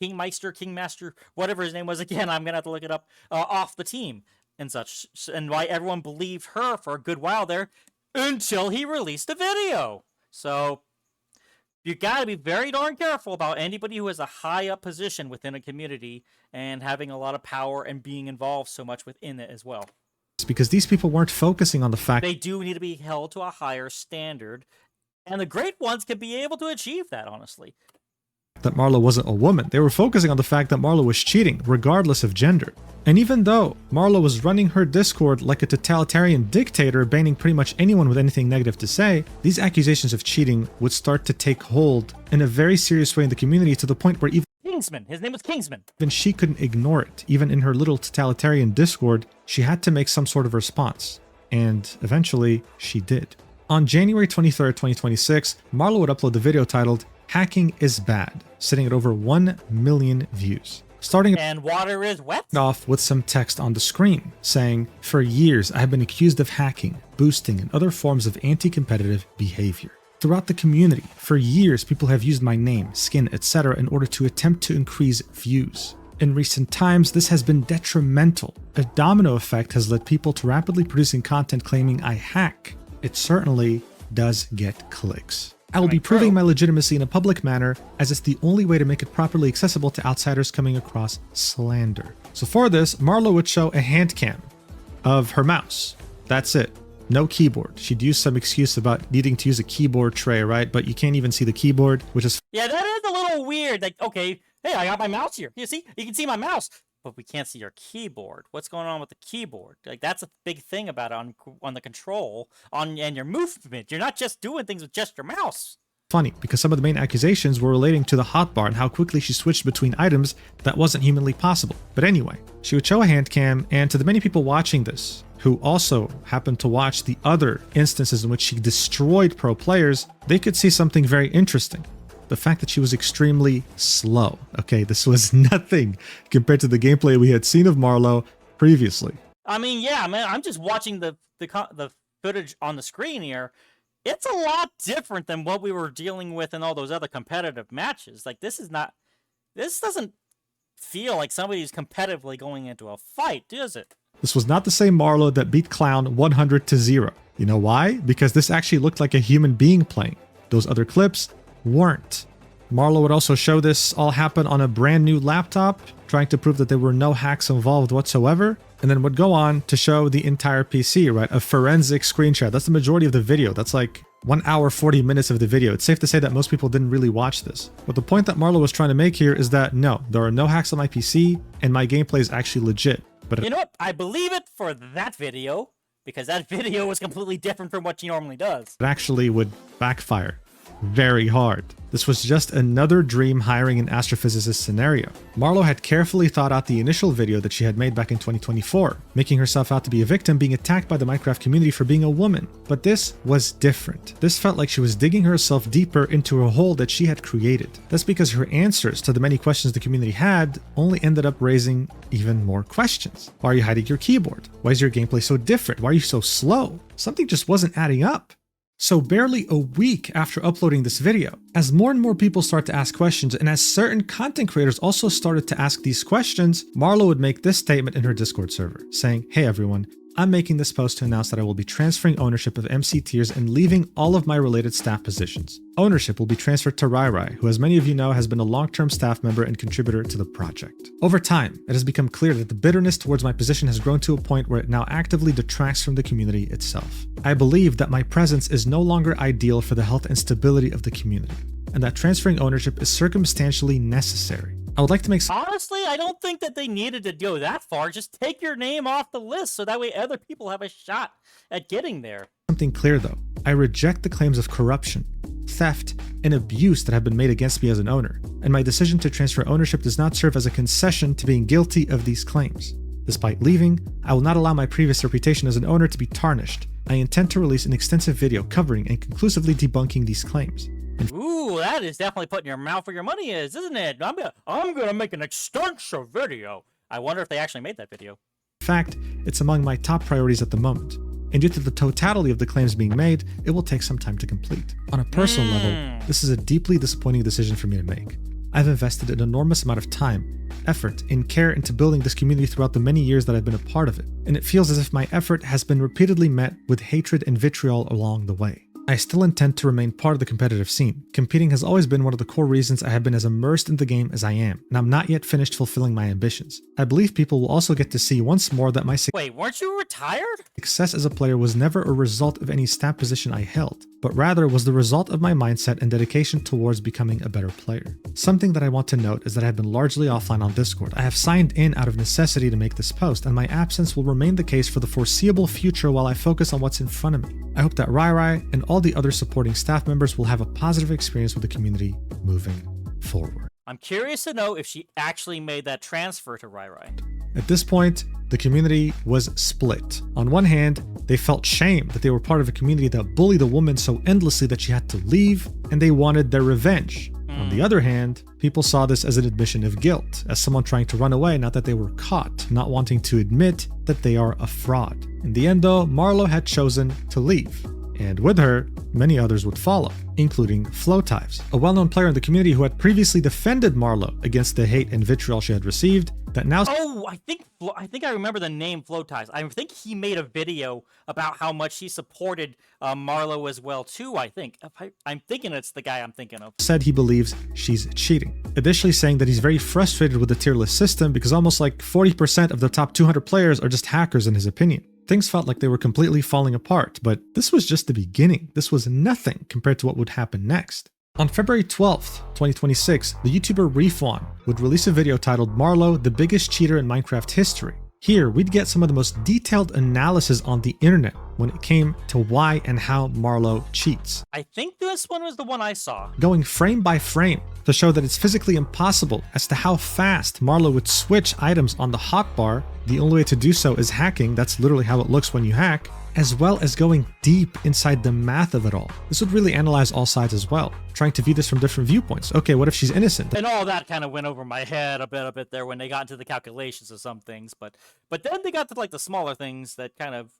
Kingmaster, whatever his name was. Again, I'm gonna have to look it up, off the team and such, and why everyone believed her for a good while there until he released a video. So you gotta be very darn careful about anybody who has a high up position within a community and having a lot of power and being involved so much within it as well. Because these people weren't focusing on the fact they do need to be held to a higher standard, and the great ones can be able to achieve that, honestly. That Marlo wasn't a woman. They were focusing on the fact that Marlo was cheating, regardless of gender. And even though Marlo was running her Discord like a totalitarian dictator, banning pretty much anyone with anything negative to say, these accusations of cheating would start to take hold in a very serious way in the community, to the point where Kingsman, his name was Kingsman. Even she couldn't ignore it. Even in her little totalitarian Discord, she had to make some sort of response. And eventually, she did. On January 23rd, 2026, Marlo would upload the video titled Hacking is Bad, sitting at over 1 million views. Starting and water is wet off with some text on the screen saying, "For years I have been accused of hacking, boosting, and other forms of anti-competitive behavior." Throughout the community, for years, people have used my name, skin, etc. in order to attempt to increase views. In recent times, this has been detrimental. A domino effect has led people to rapidly producing content claiming I hack. It certainly does get clicks. I will be proving my legitimacy in a public manner, as it's the only way to make it properly accessible to outsiders coming across slander. So for this, Marlo would show a hand cam of her mouse. That's it. No keyboard. She'd use some excuse about needing to use a keyboard tray, right? But you can't even see the keyboard, which is... Yeah, that is a little weird. Like, okay, hey, I got my mouse here. You see? You can see my mouse. But we can't see your keyboard. What's going on with the keyboard? Like, that's a big thing about it on the control and your movement. You're not just doing things with just your mouse. Funny, because some of the main accusations were relating to the hotbar and how quickly she switched between items that wasn't humanly possible. But anyway, she would show a hand cam, and to the many people watching this, who also happened to watch the other instances in which she destroyed pro players, they could see something very interesting. The fact that she was extremely slow. Okay, this was nothing compared to the gameplay we had seen of Marlo previously. I mean, yeah, man, I'm just watching the footage on the screen here. It's a lot different than what we were dealing with in all those other competitive matches. Like, this doesn't feel like somebody's competitively going into a fight, does it? This was not the same Marlo that beat Clown 100-0. You know why? Because this actually looked like a human being playing. Those other clips weren't. Marlo would also show this all happen on a brand new laptop, trying to prove that there were no hacks involved whatsoever, and then would go on to show the entire PC, right? A forensic screenshot. That's the majority of the video. That's like 1 hour, 40 minutes of the video. It's safe to say that most people didn't really watch this. But the point that Marlo was trying to make here is that no, there are no hacks on my PC, and my gameplay is actually legit. But you know what? I believe it for that video, because that video was completely different from what she normally does. It actually would backfire very hard. This was just another dream hiring an astrophysicist scenario. Marlo had carefully thought out the initial video that she had made back in 2024, making herself out to be a victim being attacked by the Minecraft community for being a woman. But this was different. This felt like she was digging herself deeper into a hole that she had created. That's because her answers to the many questions the community had only ended up raising even more questions. Why are you hiding your keyboard? Why is your gameplay so different? Why are you so slow? Something just wasn't adding up. So barely a week after uploading this video, as more and more people start to ask questions, and as certain content creators also started to ask these questions, Marlo would make this statement in her Discord server, saying, "Hey everyone, I'm making this post to announce that I will be transferring ownership of MC Tiers and leaving all of my related staff positions. Ownership will be transferred to Rai, who, as many of you know, has been a long-term staff member and contributor to the project. Over time, it has become clear that the bitterness towards my position has grown to a point where it now actively detracts from the community itself. I believe that my presence is no longer ideal for the health and stability of the community, and that transferring ownership is circumstantially necessary. I would like to make... Honestly, I don't think that they needed to go that far. Just take your name off the list so that way other people have a shot at getting there. Something clear though. I reject the claims of corruption, theft, and abuse that have been made against me as an owner, and my decision to transfer ownership does not serve as a concession to being guilty of these claims. Despite leaving, I will not allow my previous reputation as an owner to be tarnished. I intend to release an extensive video covering and conclusively debunking these claims. Ooh, that is definitely putting your mouth where your money is, isn't it? I'm gonna make an extensive video. I wonder if they actually made that video. In fact, it's among my top priorities at the moment, and due to the totality of the claims being made, it will take some time to complete. On a personal level, this is a deeply disappointing decision for me to make. I've invested an enormous amount of time, effort, and care into building this community throughout the many years that I've been a part of it, and it feels as if my effort has been repeatedly met with hatred and vitriol along the way. I still intend to remain part of the competitive scene. Competing has always been one of the core reasons I have been as immersed in the game as I am, and I'm not yet finished fulfilling my ambitions. I believe people will also get to see once more that my Wait, weren't you retired? success as a player was never a result of any stat position I held, but rather was the result of my mindset and dedication towards becoming a better player. Something that I want to note is that I have been largely offline on Discord. I have signed in out of necessity to make this post, and my absence will remain the case for the foreseeable future while I focus on what's in front of me. I hope that Rai and all the other supporting staff members will have a positive experience with the community moving forward. I'm curious to know if she actually made that transfer to Rai. At this point, the community was split. On one hand, they felt shame that they were part of a community that bullied a woman so endlessly that she had to leave, and they wanted their revenge. On the other hand, people saw this as an admission of guilt, as someone trying to run away now that they were caught, not wanting to admit that they are a fraud. In the end though, Marlo had chosen to leave. And with her, many others would follow, including Flowtives, a well-known player in the community who had previously defended Marlo against the hate and vitriol she had received, that now... Oh, I think I remember the name Flowtives. I think he made a video about how much he supported Marlo as well, too, I think. I'm thinking it's the guy I'm thinking of. Said he believes she's cheating. Additionally saying that he's very frustrated with the tier list system because almost like 40% of the top 200 players are just hackers in his opinion. Things felt like they were completely falling apart, but this was just the beginning. This was nothing compared to what would happen next. On February 12th, 2026, the YouTuber Refwan would release a video titled Marlo, the biggest cheater in Minecraft history. Here, we'd get some of the most detailed analysis on the internet when it came to why and how Marlo cheats. I think this one was the one I saw. Going frame by frame to show that it's physically impossible as to how fast Marlo would switch items on the hotbar. The only way to do so is hacking, that's literally how it looks when you hack, as well as going deep inside the math of it all. This would really analyze all sides as well, trying to view this from different viewpoints. Okay, what if she's innocent? And all that kind of went over my head a bit there when they got into the calculations of some things, but then they got to like the smaller things that kind of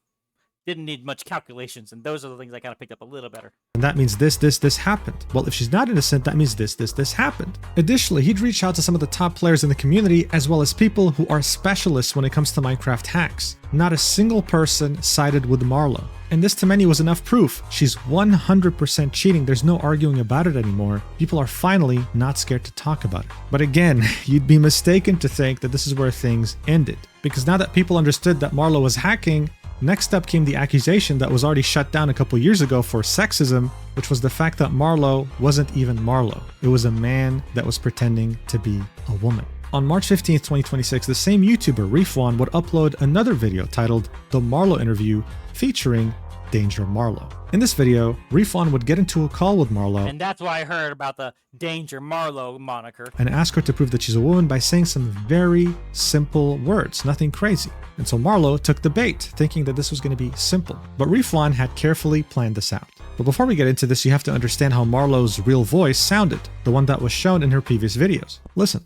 didn't need much calculations, and those are the things I kind of picked up a little better. And that means this happened. Well, if she's not innocent, that means this happened. Additionally, he'd reach out to some of the top players in the community, as well as people who are specialists when it comes to Minecraft hacks. Not a single person sided with Marlo. And this to many was enough proof. She's 100% cheating. There's no arguing about it anymore. People are finally not scared to talk about it. But again, you'd be mistaken to think that this is where things ended. Because now that people understood that Marlo was hacking, next up came the accusation that was already shut down a couple years ago for sexism, which was the fact that Marlo wasn't even Marlo. It was a man that was pretending to be a woman. On March 15th, 2026, the same YouTuber, Refwan, would upload another video titled The Marlo Interview featuring Danger Marlo. In this video, Refwan would get into a call with Marlo, and that's why I heard about the Danger Marlo moniker, and ask her to prove that she's a woman by saying some very simple words, nothing crazy. And so Marlo took the bait, thinking that this was going to be simple. But Refwan had carefully planned this out. But before we get into this, you have to understand how Marlo's real voice sounded, the one that was shown in her previous videos. Listen.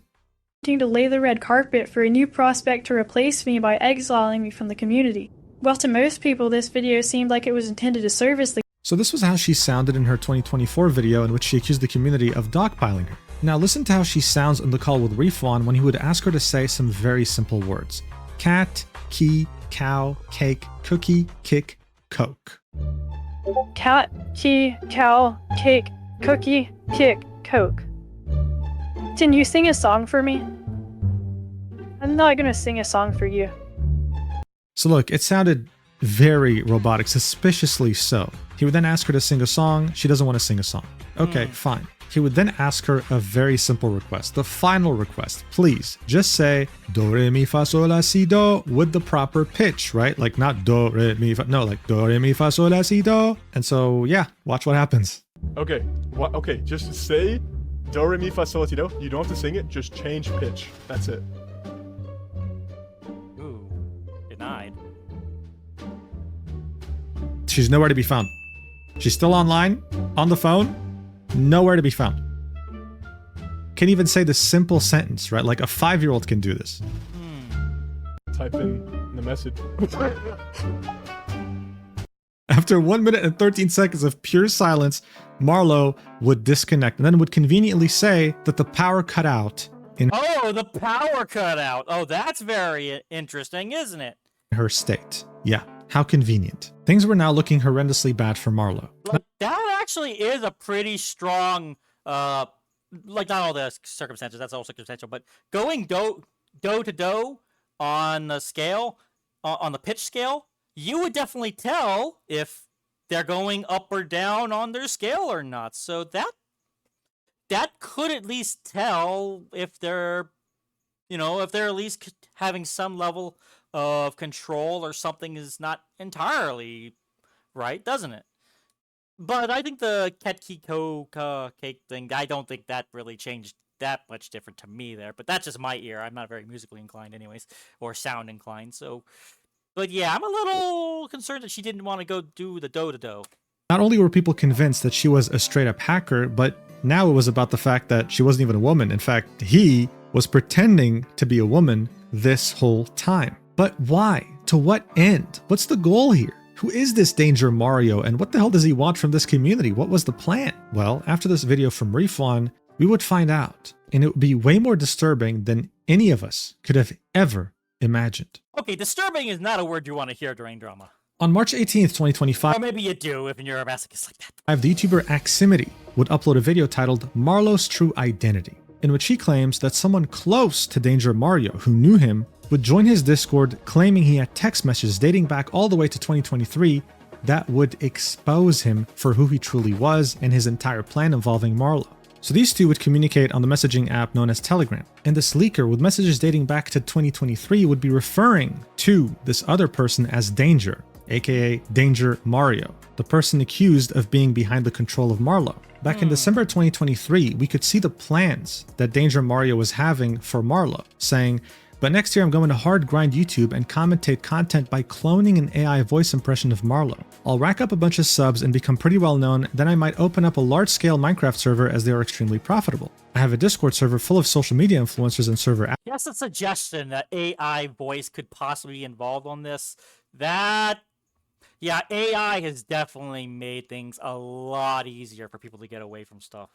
To lay the red carpet for a new prospect to replace me by exiling me from the community. Well, to most people, this video seemed like it was intended to service the... So this was how she sounded in her 2024 video in which she accused the community of dogpiling her. Now listen to how she sounds on the call with Refwan when he would ask her to say some very simple words. Cat, key, cow, cake, cookie, kick, coke. Cat, key, cow, cake, cookie, kick, coke. Can you sing a song for me? I'm not gonna sing a song for you. So look, it sounded very robotic, suspiciously so. He would then ask her to sing a song. She doesn't want to sing a song. Okay, fine. He would then ask her a very simple request, the final request. Please, just say do, re, mi, fa, sol, la, si, do with the proper pitch, right? Like not do, re, mi, fa, no, like do, re, mi, fa, sol, la, si, do. And so, yeah, watch what happens. Okay, okay, just say do, re, mi, fa, sol, la, si, do. You don't have to sing it, just change pitch. That's it. Ooh, denied. She's nowhere to be found. She's still online, on the phone, nowhere to be found. Can't even say the simple sentence, right? Like a 5-year-old can do this. Type in the message. After 1 minute and 13 seconds of pure silence, Marlo would disconnect and then would conveniently say that the power cut out in the power cut out. Oh, that's very interesting, isn't it? her state. Yeah, how convenient. Things were now looking horrendously bad for Marlo. That actually is a pretty strong, like not all the circumstances, that's all circumstantial, but going do to do on the scale, on the pitch scale, you would definitely tell if they're going up or down on their scale or not. So that could at least tell if they're, if they're at least having some level of control or something is not entirely right, doesn't it? But I think the Ketkiko cake thing, I don't think that really changed that much different to me there. But that's just my ear. I'm not very musically inclined anyways, or sound inclined. So, but yeah, I'm a little concerned that she didn't want to go do the do-to-do. Not only were people convinced that she was a straight-up hacker, but now it was about the fact that she wasn't even a woman. In fact, he was pretending to be a woman this whole time. But why? To what end? What's the goal here? Who is this Danger Mario, and what the hell does he want from this community? What was the plan? Well, after this video from Refwan, we would find out, and it would be way more disturbing than any of us could have ever imagined. Okay, disturbing is not a word you want to hear during drama. On March 18th, 2025, Or maybe you do if you're a masochist like that. the YouTuber Aximity would upload a video titled Marlo's True Identity, in which he claims that someone close to Danger Mario who knew him would join his Discord claiming he had text messages dating back all the way to 2023 that would expose him for who he truly was and his entire plan involving Marlo. So these two would communicate on the messaging app known as Telegram, and this leaker with messages dating back to 2023 would be referring to this other person as Danger, aka Danger Mario, the person accused of being behind the control of Marlo. Back in December 2023, we could see the plans that Danger Mario was having for Marlo, saying, "But next year I'm going to hard grind YouTube and commentate content by cloning an AI voice impression of Marlo. I'll rack up a bunch of subs and become pretty well known, then I might open up a large-scale Minecraft server as they are extremely profitable. I have a Discord server full of social media influencers and server Yes, a suggestion that AI voice could possibly be involved on this. Yeah, AI has definitely made things a lot easier for people to get away from stuff.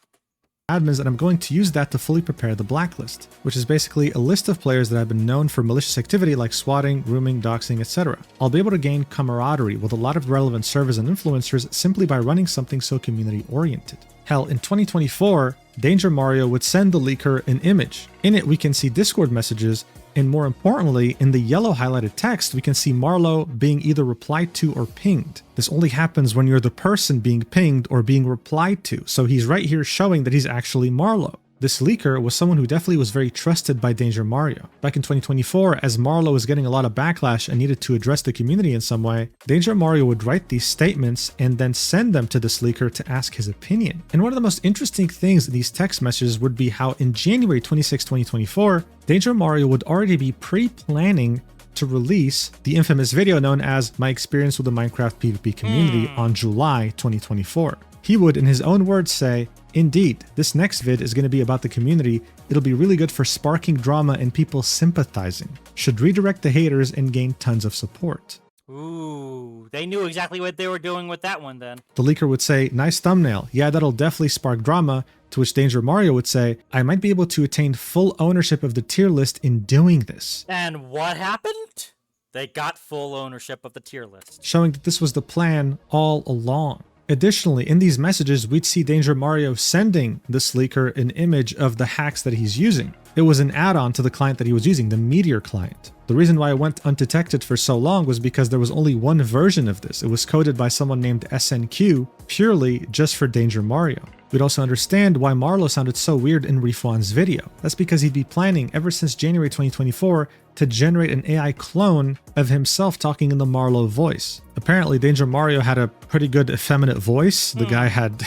admins, and I'm going to use that to fully prepare the blacklist, which is basically a list of players that have been known for malicious activity like swatting, grooming, doxing, etc. I'll be able to gain camaraderie with a lot of relevant servers and influencers simply by running something so community-oriented. Hell, in 2024, Danger Mario would send the leaker an image. In it, we can see Discord messages, and more importantly, in the yellow highlighted text, we can see Marlo being either replied to or pinged. This only happens when you're the person being pinged or being replied to, so he's right here showing that he's actually Marlo. This leaker was someone who definitely was very trusted by Danger Mario. Back in 2024, as Marlo was getting a lot of backlash and needed to address the community in some way, Danger Mario would write these statements and then send them to this leaker to ask his opinion. And one of the most interesting things in these text messages would be how in January 26, 2024, Danger Mario would already be pre-planning to release the infamous video known as My Experience with the Minecraft PvP Community on July 2024. He would, in his own words, say, "Indeed, this next vid is going to be about the community. It'll be really good for sparking drama and people sympathizing. Should redirect the haters and gain tons of support." Ooh, they knew exactly what they were doing with that one then. The leaker would say, "Nice thumbnail. Yeah, that'll definitely spark drama." To which Danger Mario would say, "I might be able to attain full ownership of the tier list in doing this." And what happened? They got full ownership of the tier list. Showing that this was the plan all along. Additionally, in these messages, we'd see Danger Mario sending this leaker an image of the hacks that he's using. It was an add-on to the client that he was using, the Meteor client. The reason why it went undetected for so long was because there was only one version of this. It was coded by someone named SNQ, purely just for Danger Mario. We'd also understand why Marlo sounded so weird in Refwan's video. That's because he'd be planning ever since January 2024 to generate an AI clone of himself talking in the Marlo voice. Apparently, Danger Mario had a pretty good effeminate voice. The guy had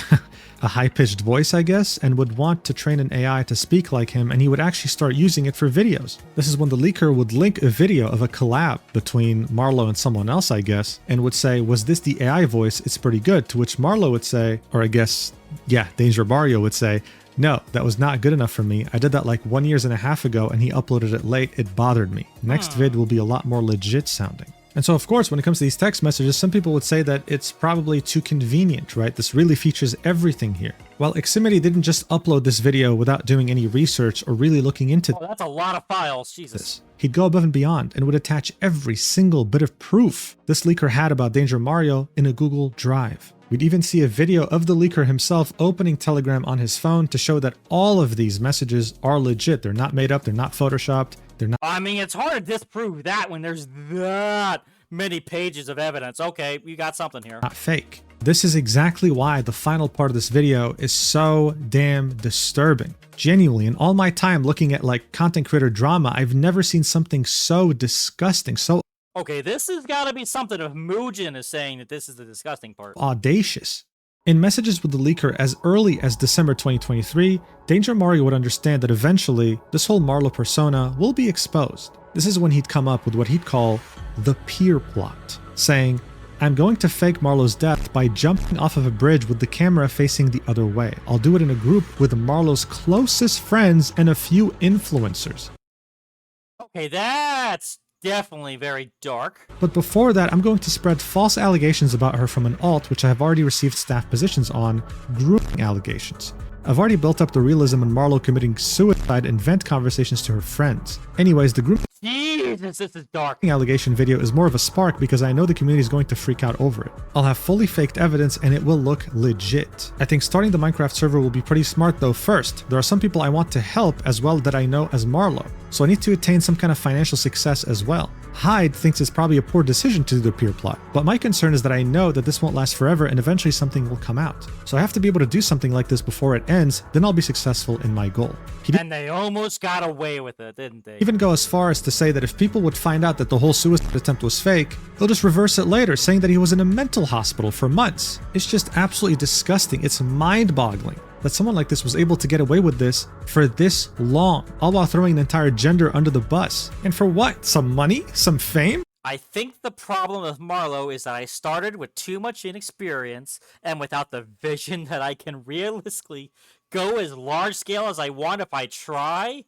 a high-pitched voice, I guess, and would want to train an AI to speak like him, and he would actually start using it for videos. This is when the leaker would link a video of a collab between Marlo and someone else, I guess, and would say, "Was this the AI voice? It's pretty good." To which Marlo would say, or I guess, yeah, Danger Mario would say, "No, that was not good enough for me. I did that like 1.5 years ago and he uploaded it late. It bothered me. Next vid will be a lot more legit sounding." And so, of course, when it comes to these text messages, some people would say that it's probably too convenient, right? This really features everything here. Well, Aximity didn't just upload this video without doing any research or really looking into Oh, that's a lot of files, Jesus. this. He'd go above and beyond and would attach every single bit of proof this leaker had about Danger Mario in a Google Drive. We'd even see a video of the leaker himself opening Telegram on his phone to show that all of these messages are legit. They're not made up, they're not photoshopped, they're not I mean, it's hard to disprove that when there's that many pages of evidence. Okay, we got something here. fake. This is exactly why the final part of this video is so damn disturbing. Genuinely, in all my time looking at like content creator drama, I've never seen something so disgusting, so Okay, this has got to be something if Mujin is saying that this is the disgusting part. audacious. In messages with the leaker as early as December 2023, Danger Mario would understand that eventually this whole Marlo persona will be exposed. This is when he'd come up with what he'd call the peer plot, saying, "I'm going to fake Marlo's death by jumping off of a bridge with the camera facing the other way. I'll do it in a group with Marlo's closest friends and a few influencers." Okay, that's definitely very dark. But before that, I'm going to spread false allegations about her from an alt, which I have already received staff positions on, grooming allegations. I've already built up the realism in Marlo committing suicide and vent conversations to her friends. Anyways, the grooming Jesus, this is dark. allegation video is more of a spark because I know the community is going to freak out over it. I'll have fully faked evidence and it will look legit. I think starting the Minecraft server will be pretty smart though. First, there are some people I want to help as well that I know as Marlo, so I need to attain some kind of financial success as well. Hyde thinks it's probably a poor decision to do the peer plot, but my concern is that I know that this won't last forever and eventually something will come out. So I have to be able to do something like this before it ends, then I'll be successful in my goal. And they almost got away with it, didn't they? Even go as far as to say that if people would find out that the whole suicide attempt was fake, they'll just reverse it later, saying that he was in a mental hospital for months. It's just absolutely disgusting. It's mind-boggling that someone like this was able to get away with this for this long, all while throwing an entire gender under the bus. And for what? Some money? Some fame? I think the problem with Marlo is that I started with too much inexperience and without the vision that I can realistically go as large scale as I want if I try.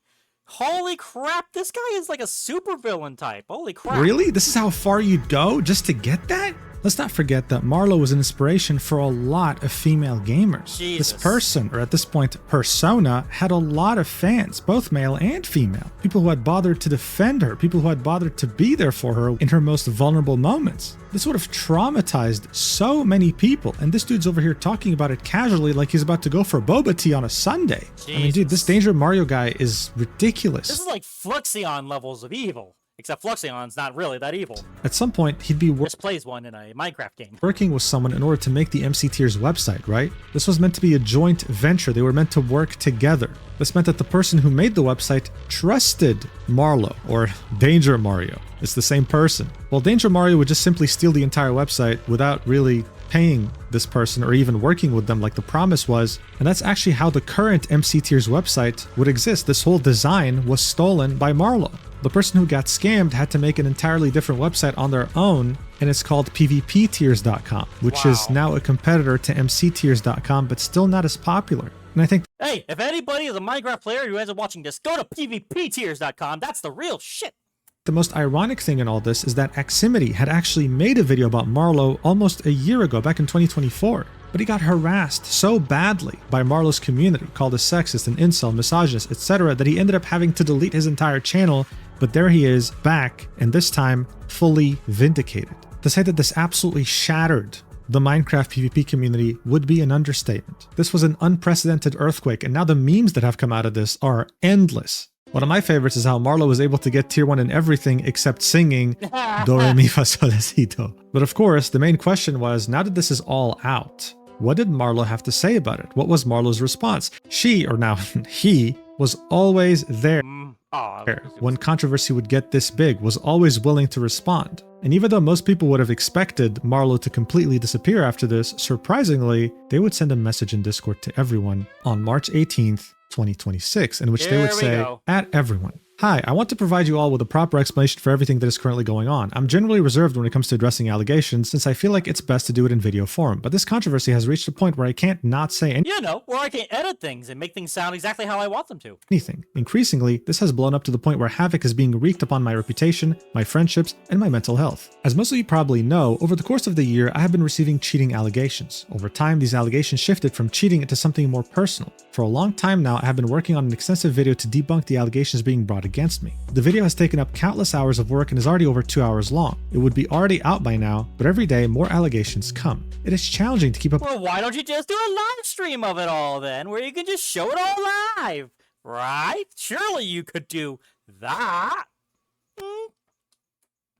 Holy crap, this guy is like a supervillain type. Holy crap. Really? This is how far you'd go just to get that? Let's not forget that Marlo was an inspiration for a lot of female gamers. Jesus. This person, or at this point, persona, had a lot of fans, both male and female. People who had bothered to defend her, people who had bothered to be there for her in her most vulnerable moments. This would have traumatized so many people, and this dude's over here talking about it casually like he's about to go for boba tea on a Sunday. I mean, dude, this Danger Mario guy is ridiculous. This is like Fluxion levels of evil. Except Fluxion's not really that evil. At some point, he'd be Just plays one in a Minecraft game. working with someone in order to make the MC Tiers website, right? This was meant to be a joint venture. They were meant to work together. This meant that the person who made the website trusted Marlo, or Danger Mario. It's the same person. Well, Danger Mario would just simply steal the entire website without really paying this person or even working with them like the promise was, and that's actually how the current MC Tiers website would exist. This whole design was stolen by Marlo. The person who got scammed had to make an entirely different website on their own, and it's called PvPtiers.com, which is now a competitor to MCTiers.com, but still not as popular. And I think, hey, if anybody is a Minecraft player who ends up watching this, go to PvPtiers.com. That's the real shit. the most ironic thing in all this is that Aximity had actually made a video about Marlo almost a year ago, back in 2024. But he got harassed so badly by Marlo's community, called a sexist, an incel, misogynist, etc., that he ended up having to delete his entire channel. But there he is, back, and this time fully vindicated. To say that this absolutely shattered the Minecraft PvP community would be an understatement. This was an unprecedented earthquake, and now the memes that have come out of this are endless. One of my favorites is how Marlo was able to get tier 1 in everything except singing Do Re Mi Fa Sol La Si Do. But of course, the main question was, now that this is all out, what did Marlo have to say about it? What was Marlo's response? She, or now he, was always there when controversy would get this big, was always willing to respond. And even though most people would have expected Marlo to completely disappear after this, surprisingly, they would send a message in Discord to everyone on March 18th, 2026, in which they would say, at everyone, "Hi, I want to provide you all with a proper explanation for everything that is currently going on. I'm generally reserved when it comes to addressing allegations, since I feel like it's best to do it in video form, but this controversy has reached a point where I can't not say anything. You know, where I can edit things and make things sound exactly how I want them to. Increasingly, this has blown up to the point where havoc is being wreaked upon my reputation, my friendships, and my mental health. As most of you probably know, over the course of the year, I have been receiving cheating allegations. Over time, these allegations shifted from cheating into something more personal. For a long time now, I have been working on an extensive video to debunk the allegations being brought against me. The video has taken up countless hours of work and is already over 2 hours long. It would be already out by now, but every day more allegations come. It is challenging to keep up. Well, why don't you just do a live stream of it all then, where you can just show it all live, right? Surely you could do that.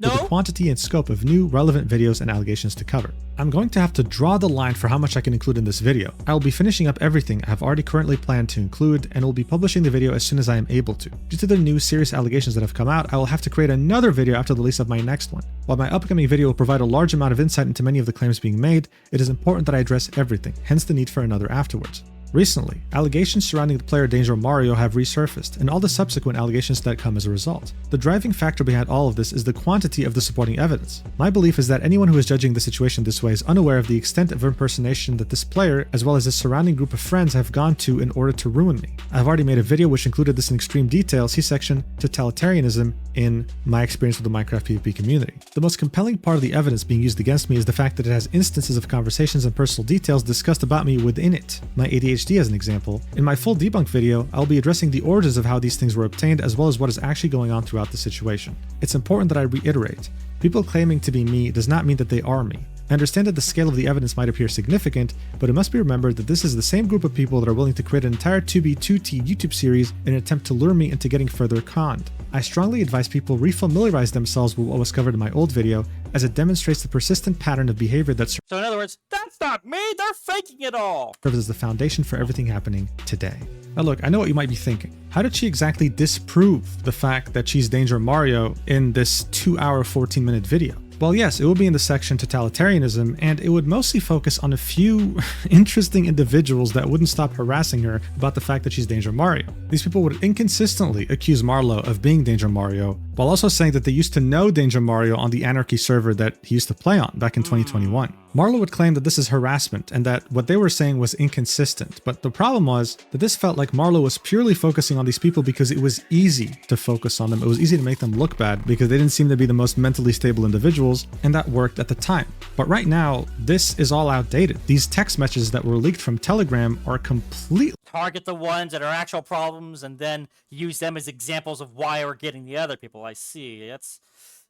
With the quantity and scope of new, relevant videos and allegations to cover. I'm going to have to draw the line for how much I can include in this video. I will be finishing up everything I have already currently planned to include, and will be publishing the video as soon as I am able to. Due to the new serious allegations that have come out, I will have to create another video after the release of my next one. While my upcoming video will provide a large amount of insight into many of the claims being made, it is important that I address everything, hence the need for another afterwards. Recently, allegations surrounding the player Danger Mario have resurfaced, and all the subsequent allegations that come as a result. The driving factor behind all of this is the quantity of the supporting evidence. My belief is that anyone who is judging the situation this way is unaware of the extent of impersonation that this player, as well as his surrounding group of friends, have gone to in order to ruin me. I have already made a video which included this in extreme detail, see section Totalitarianism, in my experience with the Minecraft PvP community. The most compelling part of the evidence being used against me is the fact that it has instances of conversations and personal details discussed about me within it. My ADHD as an example. In my full debunk video, I'll be addressing the origins of how these things were obtained as well as what is actually going on throughout the situation. It's important that I reiterate, people claiming to be me does not mean that they are me. I understand that the scale of the evidence might appear significant, but it must be remembered that this is the same group of people that are willing to create an entire 2B2T YouTube series in an attempt to lure me into getting further conned. I strongly advise people refamiliarize themselves with what was covered in my old video, as it demonstrates the persistent pattern of behavior that So in other words, that's not me, they're faking it all. serves as the foundation for everything happening today. Now look, I know what you might be thinking. How did she exactly disprove the fact that she's Danger Mario in this 2-hour 14-minute video? Well, yes, it would be in the section totalitarianism, and it would mostly focus on a few interesting individuals that wouldn't stop harassing her about the fact that she's Danger Mario. These people would inconsistently accuse Marlo of being Danger Mario, while also saying that they used to know Danger Mario on the Anarchy server that he used to play on back in 2021. Marlo would claim that this is harassment and that what they were saying was inconsistent, but the problem was that this felt like Marlo was purely focusing on these people because it was easy to focus on them. It was easy to make them look bad because they didn't seem to be the most mentally stable individuals, and that worked at the time. But right now, this is all outdated. These text messages that were leaked from Telegram are completely Target the ones that are actual problems and then use them as examples of why we're getting the other people. I see.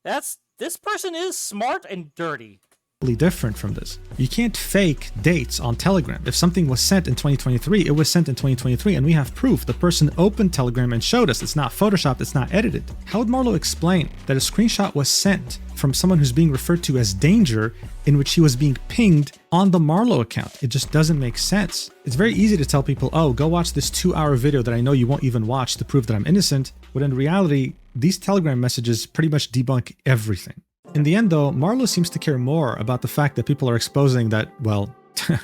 This person is smart and dirty. different from this. You can't fake dates on Telegram. If something was sent in 2023, it was sent in 2023, and we have proof. The person opened Telegram and showed us. It's not photoshopped, it's not edited. How would Marlo explain that a screenshot was sent from someone who's being referred to as Danger, in which he was being pinged on the Marlo account? It just doesn't make sense. It's very easy to tell people, oh, go watch this 2-hour video that I know you won't even watch to prove that I'm innocent, but in reality, these Telegram messages pretty much debunk everything. In the end though, Marlo seems to care more about the fact that people are exposing that, well,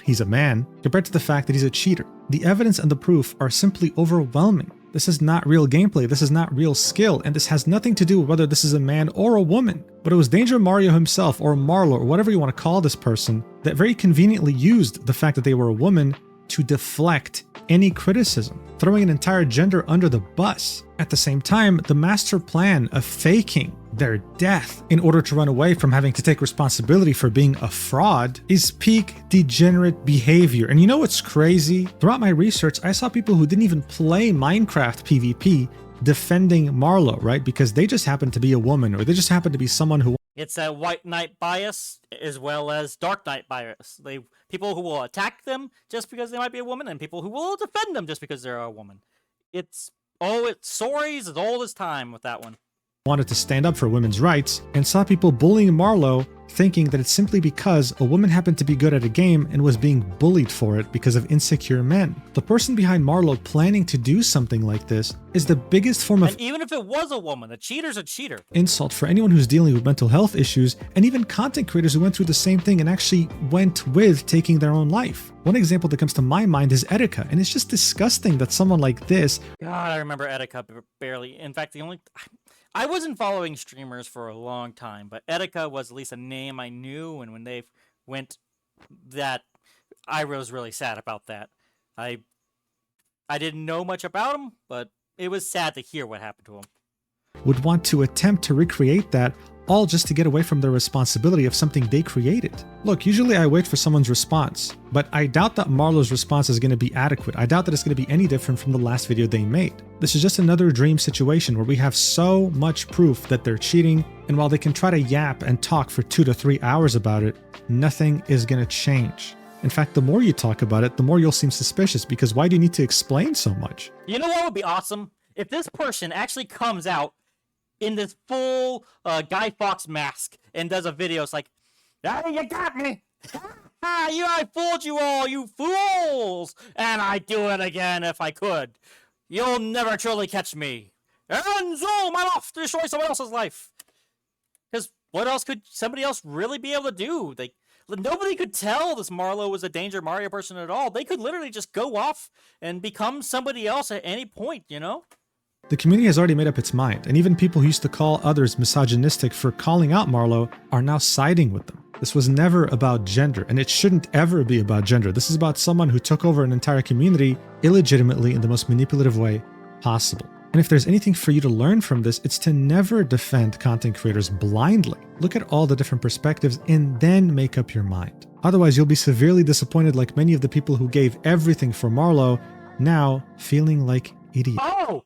he's a man, compared to the fact that he's a cheater. The evidence and the proof are simply overwhelming. This is not real gameplay, this is not real skill, and this has nothing to do with whether this is a man or a woman. But it was Danger Mario himself, or Marlo, or whatever you want to call this person, that very conveniently used the fact that they were a woman to deflect any criticism, throwing an entire gender under the bus. At the same time, the master plan of faking their death in order to run away from having to take responsibility for being a fraud is peak degenerate behavior. And you know what's crazy? Throughout my research, I saw people who didn't even play Minecraft PvP defending Marlo, right? Because they just happen to be a woman, or they just happen to be someone who It's a white knight bias as well as dark knight bias. People who will attack them just because they might be a woman, and people who will defend them just because they're a woman. It's stories as old as time with that one. wanted to stand up for women's rights, and saw people bullying Marlo, thinking that it's simply because a woman happened to be good at a game and was being bullied for it because of insecure men. The person behind Marlo planning to do something like this is the biggest form of And even if it was a woman, a cheater's a cheater. insult for anyone who's dealing with mental health issues, and even content creators who went through the same thing and actually went with taking their own life. One example that comes to my mind is Etika, and it's just disgusting that someone like this God, I remember Etika barely. In fact, I wasn't following streamers for a long time, but Etika was at least a name I knew, and when they went that, I was really sad about that. I didn't know much about him, but it was sad to hear what happened to him. would want to attempt to recreate that, all just to get away from the responsibility of something they created. Look, usually I wait for someone's response, but I doubt that Marlo's response is going to be adequate. I doubt that it's going to be any different from the last video they made. This is just another dream situation where we have so much proof that they're cheating, and while they can try to yap and talk for 2 to 3 hours about it, nothing is going to change. In fact, the more you talk about it, the more you'll seem suspicious, because why do you need to explain so much? You know what would be awesome? If this person actually comes out in this full Guy Fawkes mask and does a video. It's like, ah, you got me. I fooled you all, you fools. And I'd do it again if I could. You'll never truly catch me. And zoom, I'm off to destroy someone else's life. Because what else could somebody else really be able to do? Nobody could tell this Marlo was a Danger Mario person at all. They could literally just go off and become somebody else at any point, you know? The community has already made up its mind, and even people who used to call others misogynistic for calling out Marlo are now siding with them. This was never about gender, and it shouldn't ever be about gender. This is about someone who took over an entire community illegitimately in the most manipulative way possible. And if there's anything for you to learn from this, it's to never defend content creators blindly. Look at all the different perspectives and then make up your mind. Otherwise, you'll be severely disappointed like many of the people who gave everything for Marlowe, now feeling like idiots. Oh,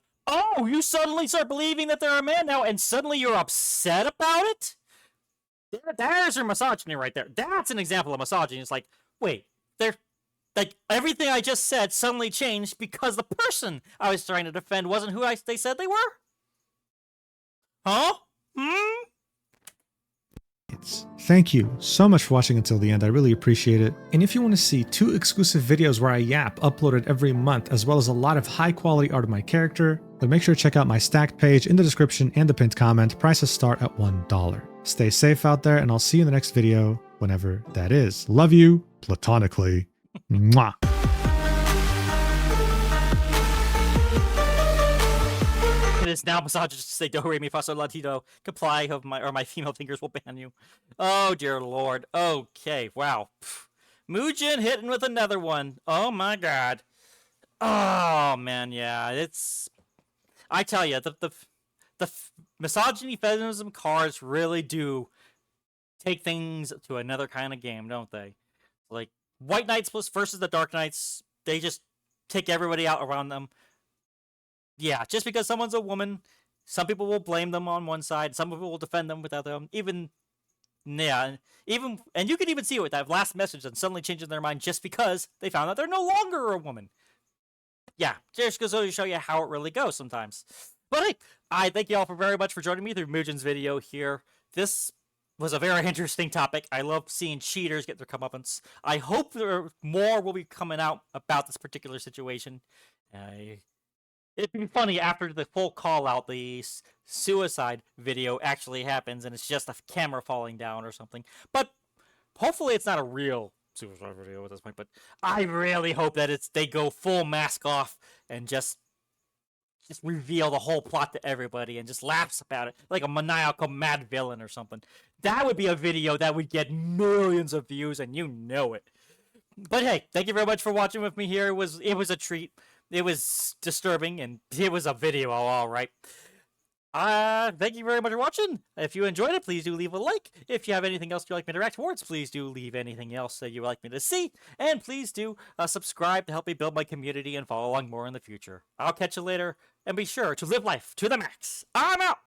you suddenly start believing that they're a man now, and suddenly you're upset about it? There's your misogyny right there. That's an example of misogyny. It's like, wait, they're like everything I just said suddenly changed because the person I was trying to defend wasn't who they said they were? Huh? Thank you so much for watching until the end. I really appreciate it. And if you want to see 2 exclusive videos where I yap uploaded every month, as well as a lot of high quality art of my character, then make sure to check out my stacked page in the description and the pinned comment. Prices start at $1. Stay safe out there, and I'll see you in the next video, whenever that is. Love you, platonically. Mwah. It is now misogynist to say do re mi fa sol la ti do. Comply of my female fingers will ban you. Oh dear lord. Okay, wow. Mujin hitting with another one. Oh my god. Oh man, yeah. It's. I tell you, the misogyny, feminism cards really do take things to another kind of game, don't they? Like White Knights versus the Dark Knights, they just take everybody out around them. Yeah, just because someone's a woman, some people will blame them on one side, some people will defend them without them. And you can even see it with that last message and suddenly changing their mind just because they found out they're no longer a woman. Yeah, just goes to show you how it really goes sometimes. But hey, I thank you all very much for joining me through Mujin's video here. This was a very interesting topic. I love seeing cheaters get their comeuppance. I hope more will be coming out about this particular situation. It'd be funny after the full call out, the suicide video actually happens and it's just a camera falling down or something. But hopefully it's not a real suicide video at this point. But I really hope that they go full mask off and just reveal the whole plot to everybody and just laughs about it like a maniacal mad villain or something. That would be a video that would get millions of views, and you know it. But hey, thank you very much for watching with me here. It was a treat. It was disturbing, and it was a video, all right. Thank you very much for watching. If you enjoyed it, please do leave a like. If you have anything else you'd like me to react towards, please do leave anything else that you would like me to see. And please do subscribe to help me build my community and follow along more in the future. I'll catch you later, and be sure to live life to the max. I'm out!